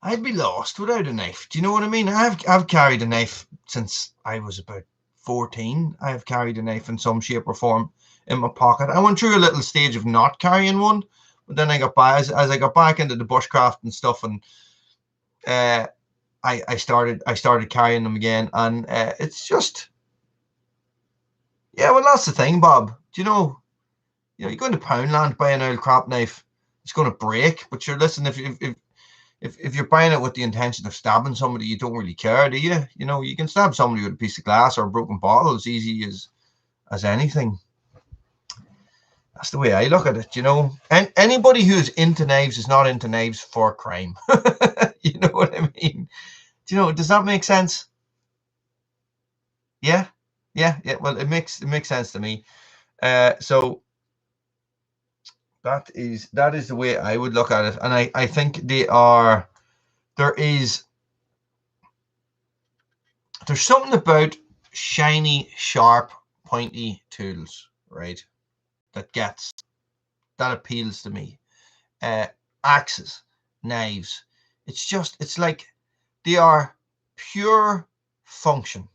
I'd be lost without a knife. Do you know what I mean? I've carried a knife since I was about 14. I've carried a knife in some shape or form in my pocket. I went through a little stage of not carrying one, but then I got back as I got back into the bushcraft and stuff, and I started carrying them again, and it's just, yeah. Well, that's the thing, Bob. Do you know you go into Poundland, buy an old crap knife, it's going to break. But you're listen, if you're buying it with the intention of stabbing somebody, you don't really care, do you? You know, you can stab somebody with a piece of glass or a broken bottle as easy as anything. That's the way I look at it, you know. And anybody who is into knives is not into knives for crime. You know what I mean? Do you know? Does that make sense? Yeah. Well, it makes sense to me. So that is the way I would look at it, and I think there's something about shiny, sharp, pointy tools, right? That appeals to me. Axes, knives. It's like they are pure function.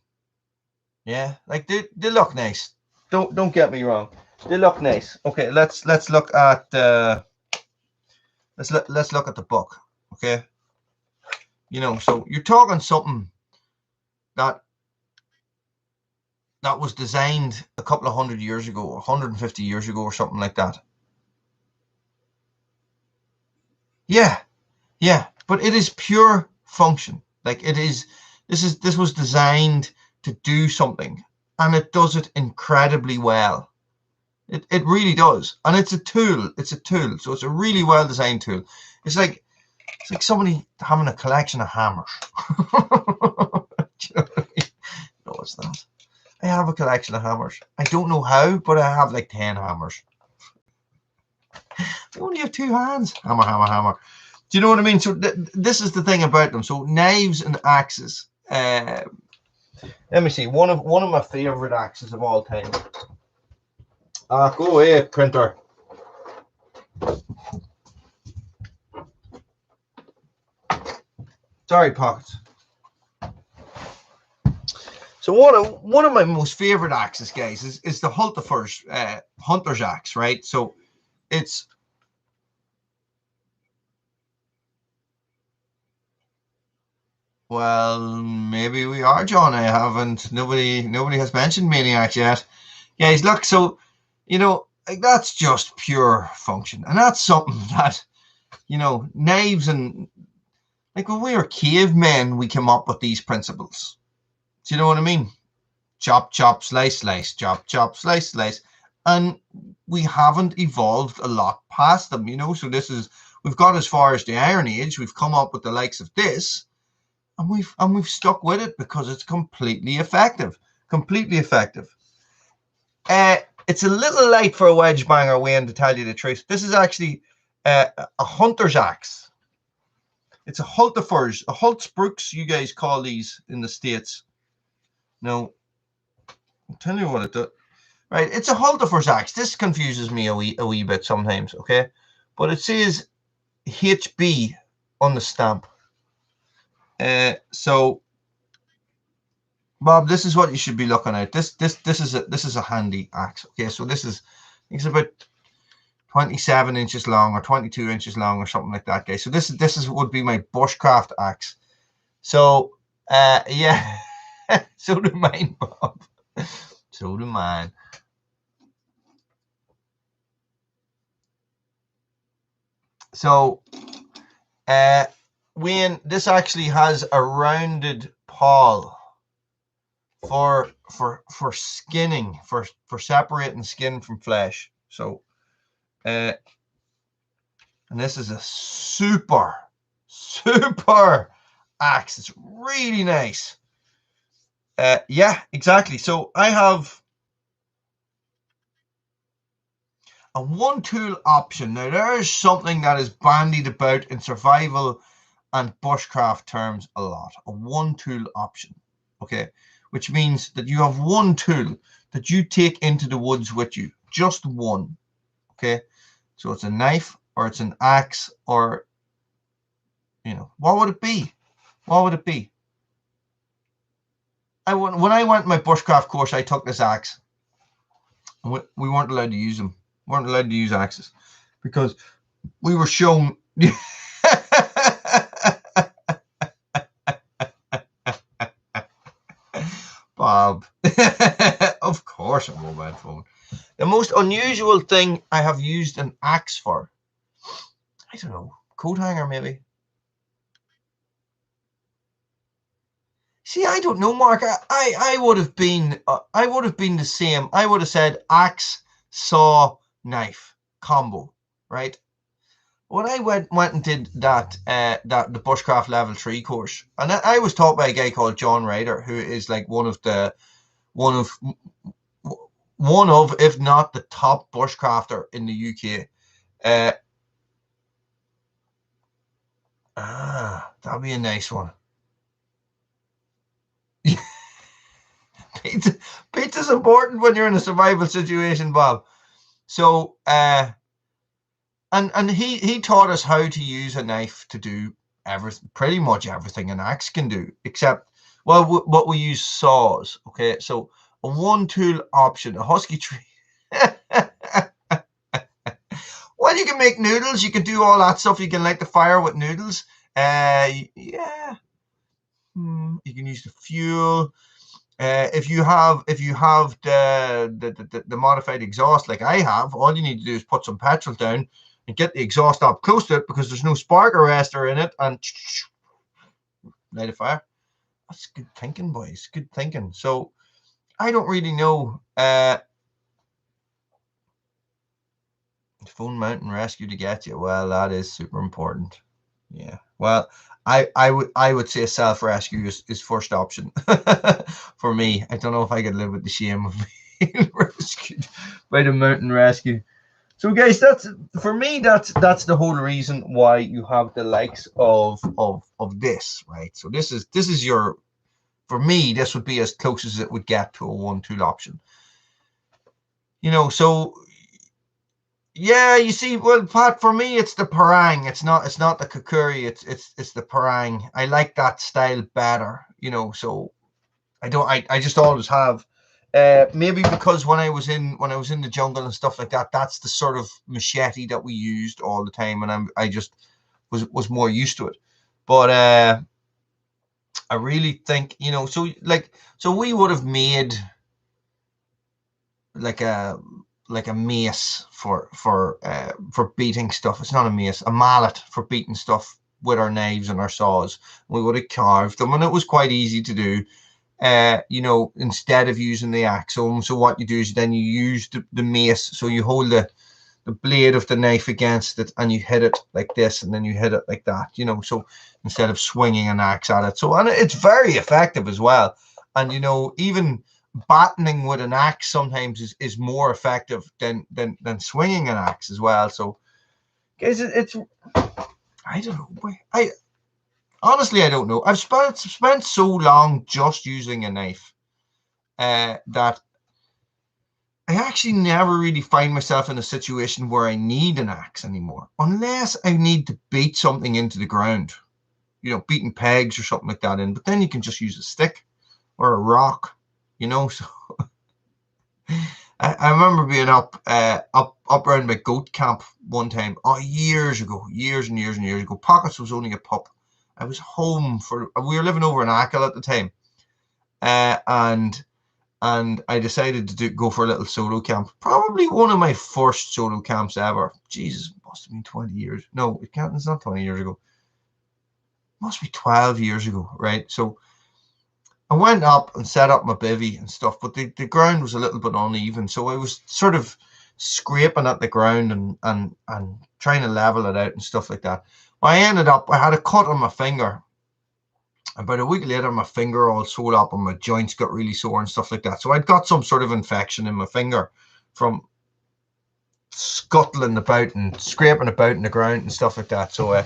Yeah, like they look nice. Don't get me wrong. They look nice. Okay, let's look at let's look at the book. Okay, you know, so you're talking something that was designed a couple of 100 years ago, 150 years ago, or something like that. Yeah, but it is pure function. Like it is. This was designed to do something, and it does it incredibly well. It really does, and it's a tool. So it's a really well designed tool. It's like somebody having a collection of hammers. You know what I mean? No, it's not. I have a collection of hammers. I don't know how, but I have like 10 hammers. I only have 2 hands. Hammer, hammer, hammer. Do you know what I mean? So this is the thing about them. So knives and axes. Let me see. One of my favorite axes of all time. Go away, printer. Sorry, pockets. So one of my most favorite axes, guys, is the hunter's axe, right? So it's well, maybe we are, John. I haven't. Nobody has mentioned Maniac yet. Guys, look, so, like that's just pure function. And that's something that, knives and, like when we were cavemen, we came up with these principles. Do you know what I mean? Chop, chop, slice, slice, chop, chop, slice, slice. And we haven't evolved a lot past them, So we've got as far as the Iron Age. We've come up with the likes of this, and we've stuck with it because it's completely effective. Completely effective. It's a little light for a wedge banger, Wayne, to tell you the truth. This is actually a hunter's axe. It's a Hultafors, a Holtzbrooks, you guys call these in the States. Now, I'll tell you what it does. Right, it's a Hultafors axe. This confuses me a wee bit sometimes, okay? But it says HB on the stamp. So, Bob, this is what you should be looking at. This is a handy axe. Okay, so this is, I think it's about 27 inches long or 22 inches long or something like that, guys. So this would be my bushcraft axe. So yeah, so do mine, Bob. So do mine. So Wayne, this actually has a rounded pawl for skinning, for separating skin from flesh. So and this is a super axe. It's really nice. Yeah, exactly. So I have a one tool option. Now there is something that is bandied about in survival and bushcraft terms a lot. A one tool option. Okay. Which means that you have one tool that you take into the woods with you. Just one. Okay. So it's a knife or it's an axe or, what would it be? What would it be? When I went my bushcraft course, I took this axe. We weren't allowed to use them. We weren't allowed to use axes because we were shown. Bob, of course, a mobile phone. The most unusual thing I have used an axe for, I don't know, coat hanger maybe. See, I don't know, Mark. I would have been the same. I would have said axe, saw, knife combo, right? When I went and did that the bushcraft level 3 course, and I was taught by a guy called John Ryder, who is like one of if not the top bushcrafter in the UK. That'd be a nice one. Pizza's important when you're in a survival situation, Bob. So, and he taught us how to use a knife to do pretty much everything an axe can do, except, what we use saws. Okay, so a one tool option, a husky tree. Well, you can make noodles. You can do all that stuff. You can light the fire with noodles. Yeah. You can use the fuel. If you have the modified exhaust like I have, all you need to do is put some petrol down and get the exhaust up close to it because there's no spark arrestor in it, and light a fire. That's good thinking, boys. Good thinking. So I don't really know. Phone mountain rescue to get you. Well, that is super important. Yeah. Well, I would say self rescue is first option for me. I don't know if I could live with the shame of being rescued by the mountain rescue. So, guys, that's for me. That's the whole reason why you have the likes of this, right? So this is your, for me, this would be as close as it would get to a one tool option. So. Yeah, you see, well, Pat, for me, it's the parang. It's not the kukuri. It's the parang. I like that style better, So I just always have. Maybe because when I was in the jungle and stuff like that, that's the sort of machete that we used all the time, and I just was more used to it. But I really think, so we would have made. like a mace for beating stuff. It's not a mace, a mallet for beating stuff with our knives and our saws. We would have carved them, and it was quite easy to do. You know, instead of using the axe. So what you do is then you use the mace. So you hold the blade of the knife against it and you hit it like this, and then you hit it like that, you know, so instead of swinging an axe at it. So, and it's very effective as well. And, you know, even battening with an axe sometimes is more effective than swinging an axe as well. So, guys, it's I don't know. I honestly, I don't know. I've spent so long just using a knife that I actually never really find myself in a situation where I need an axe anymore, unless I need to beat something into the ground, you know, beating pegs or something like that in. But then you can just use a stick or a rock, you know. So I remember being up around my goat camp one time, years ago, years and years and years ago. Pockets was only a pup. I was home we were living over in Achill at the time, and I decided to go for a little solo camp. Probably one of my first solo camps ever. Jesus, must have been 20 years. No, it's not 20 years ago. It must be 12 years ago, right? So I went up and set up my bivvy and stuff, but the ground was a little bit uneven. So I was sort of scraping at the ground and trying to level it out and stuff like that. I had a cut on my finger. About a week later, my finger all swelled up and my joints got really sore and stuff like that. So I'd got some sort of infection in my finger from scuttling about and scraping about in the ground and stuff like that. So I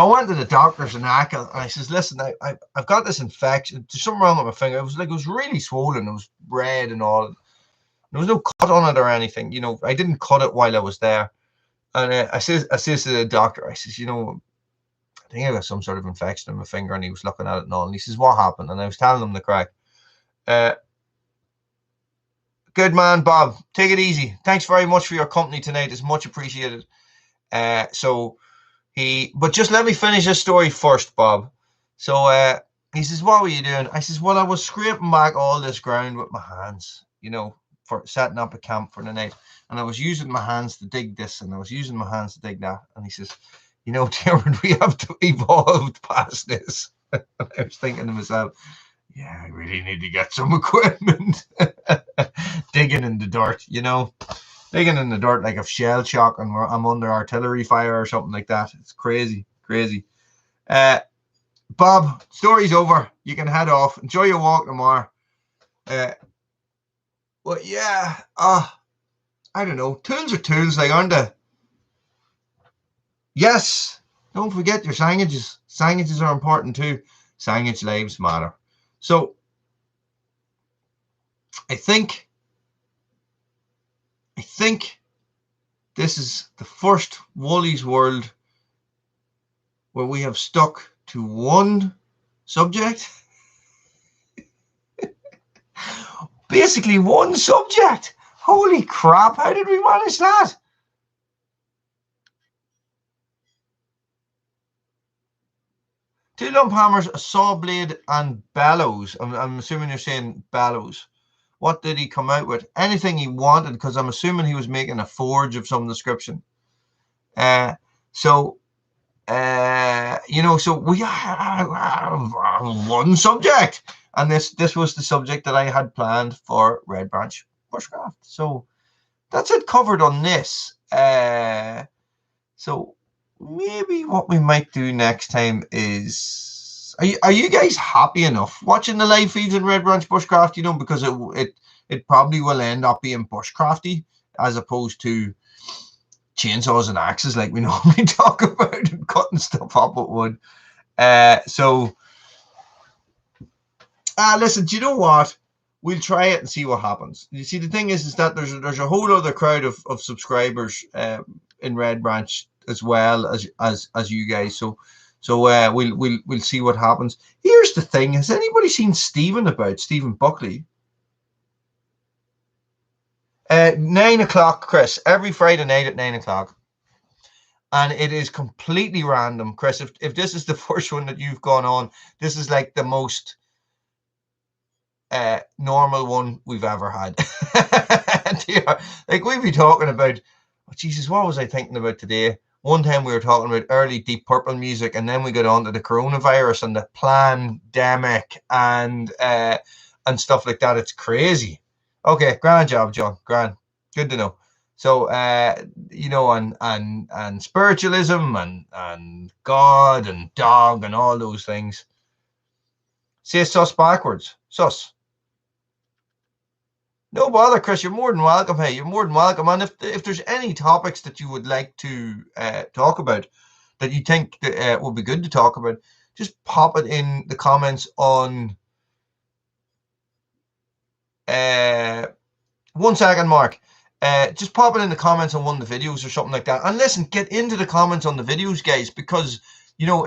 went to the doctors in Achill and I says, listen, I've got this infection. There's something wrong with my finger. It was really swollen. It was red and all. There was no cut on it or anything. You know, I didn't cut it while I was there. And I says to the doctor, I says, you know, I think I got some sort of infection in my finger, and he was looking at it and all. And he says, what happened? And I was telling him the crack. Good man, Bob. Take it easy. Thanks very much for your company tonight. It's much appreciated. But just let me finish this story first, Bob. So he says, what were you doing? I says, well, I was scraping back all this ground with my hands, you know, for setting up a camp for the night. And I was using my hands to dig this, and I was using my hands to dig that. And he says, you know, Darren, we have to evolve past this. I was thinking to myself, yeah, I really need to get some equipment. Digging in the dirt, you know, digging in the dirt like a shell shock and I'm under artillery fire or something like that. It's crazy, crazy. Bob, story's over. You can head off. Enjoy your walk tomorrow. But yeah, I don't know. Tools are tools, like, aren't they? Yes, don't forget your signages. Signages are important too. Signage lives matter. So I think this is the first Woolies World where we have stuck to one subject. Basically one subject. Holy crap, how did we manage that? Two lump hammers, a saw blade, and bellows. I'm assuming you're saying bellows. What did he come out with? Anything he wanted, because I'm assuming he was making a forge of some description. You know, so we have one subject, and this was the subject that I had planned for Red Branch Bushcraft. So that's it covered on this. So maybe what we might do next time is, are you guys happy enough watching the live feeds in Red Branch Bushcraft? You know, because it probably will end up being bushcrafty as opposed to chainsaws and axes like we normally talk about and cutting stuff up with wood. Listen, do you know what? We'll try it and see what happens. You see, the thing is that there's a whole other crowd of subscribers in Red Branch as well as you guys. So we'll see what happens. Here's the thing: has anybody seen Stephen Buckley? 9 o'clock, Chris. Every Friday night at 9 o'clock. And it is completely random, Chris. If this is the first one that you've gone on, this is like the most normal one we've ever had. Like we'd be talking about, oh, Jesus, what was I thinking about today? One time we were talking about early Deep Purple music, and then we got on to the coronavirus and the pandemic and stuff like that. It's crazy. Okay, grand job, John. Grand. Good to know. So you know, and spiritualism and God and dog and all those things. Say sus backwards. Sus. No bother, Chris. You're more than welcome. Hey, you're more than welcome. And if there's any topics that you would like to talk about, that you think that, would be good to talk about, just pop it in the comments on. 1 second, Mark. Just pop it in the comments on one of the videos or something like that. And listen, get into the comments on the videos, guys, because you know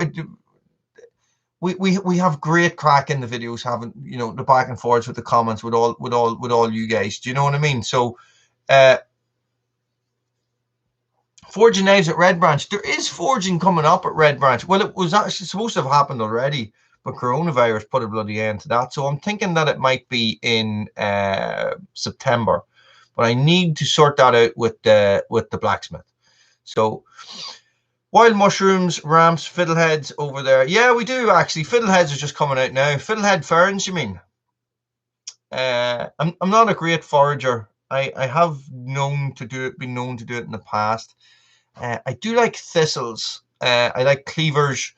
we have great crack in the videos, having, you know, the back and forwards with the comments with all you guys. Do you know what I mean? So forging knives at Red Branch. There is forging coming up at Red Branch. Well, it was actually supposed to have happened already, but coronavirus put a bloody end to that. So I'm thinking that it might be in September, but I need to sort that out with the blacksmith. So wild mushrooms, ramps, fiddleheads over there. Yeah, we do actually. Fiddleheads are just coming out now. Fiddlehead ferns, you mean? I'm not a great forager. I have been known to do it in the past. I do like thistles. I like cleavers.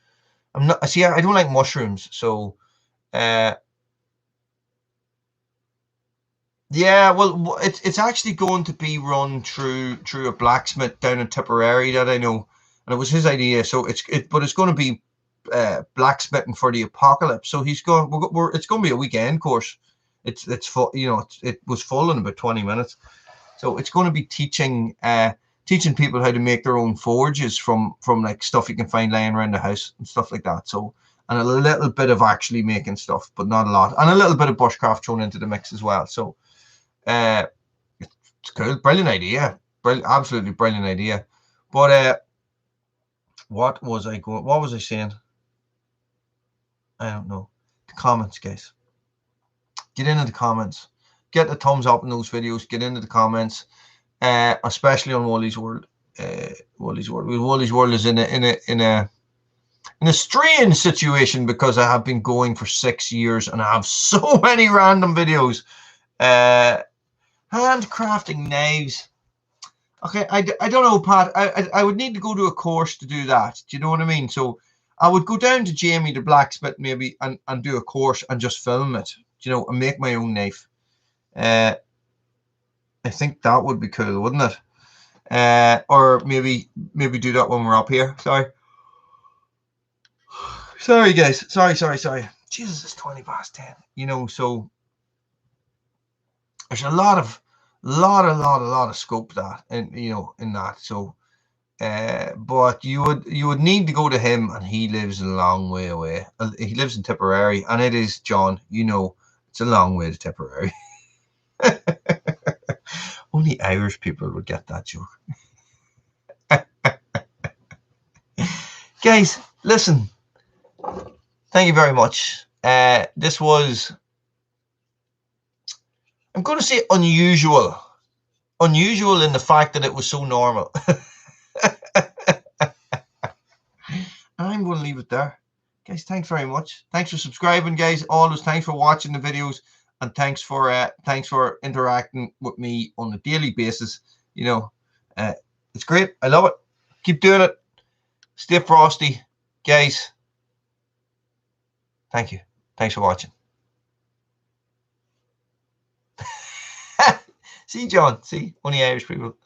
I don't like mushrooms. So, yeah. Well, it's actually going to be run through a blacksmith down in Tipperary that I know, and it was his idea. So it's going to be blacksmithing for the apocalypse. So it's going to be a weekend course. It's full. You know, it was full in about 20 minutes. So it's going to be teaching people how to make their own forges from like stuff you can find lying around the house and stuff like that. So, and a little bit of actually making stuff, but not a lot, and a little bit of bushcraft thrown into the mix as well. So, it's cool, brilliant idea, absolutely brilliant idea. But what was I saying? I don't know. The comments, guys. Get into the comments. Get the thumbs up in those videos. Get into the comments. Especially on Woolys World. Woolys World. Woolys World is in a strange situation because I have been going for 6 years and I have so many random videos. Handcrafting knives. Okay, I don't know, Pat. I would need to go to a course to do that. Do you know what I mean? So I would go down to Jamie the blacksmith maybe and do a course and just film it. You know, and make my own knife. I think that would be cool, wouldn't it? Or maybe do that when we're up here. Sorry, guys. Sorry. Jesus, it's 20 past 10. You know, so there's a lot of scope that, and you know, in that. So, but you would need to go to him, and he lives a long way away. He lives in Tipperary, and it is, John. You know, it's a long way to Tipperary. Only Irish people would get that joke. Guys, listen. Thank you very much. This was, I'm going to say, unusual. Unusual in the fact that it was so normal. I'm going to leave it there. Guys, thanks very much. Thanks for subscribing, guys. Always thanks for watching the videos. And thanks for interacting with me on a daily basis. You know, it's great. I love it. Keep doing it. Stay frosty, guys. Thank you. Thanks for watching. See, John. See, only Irish people.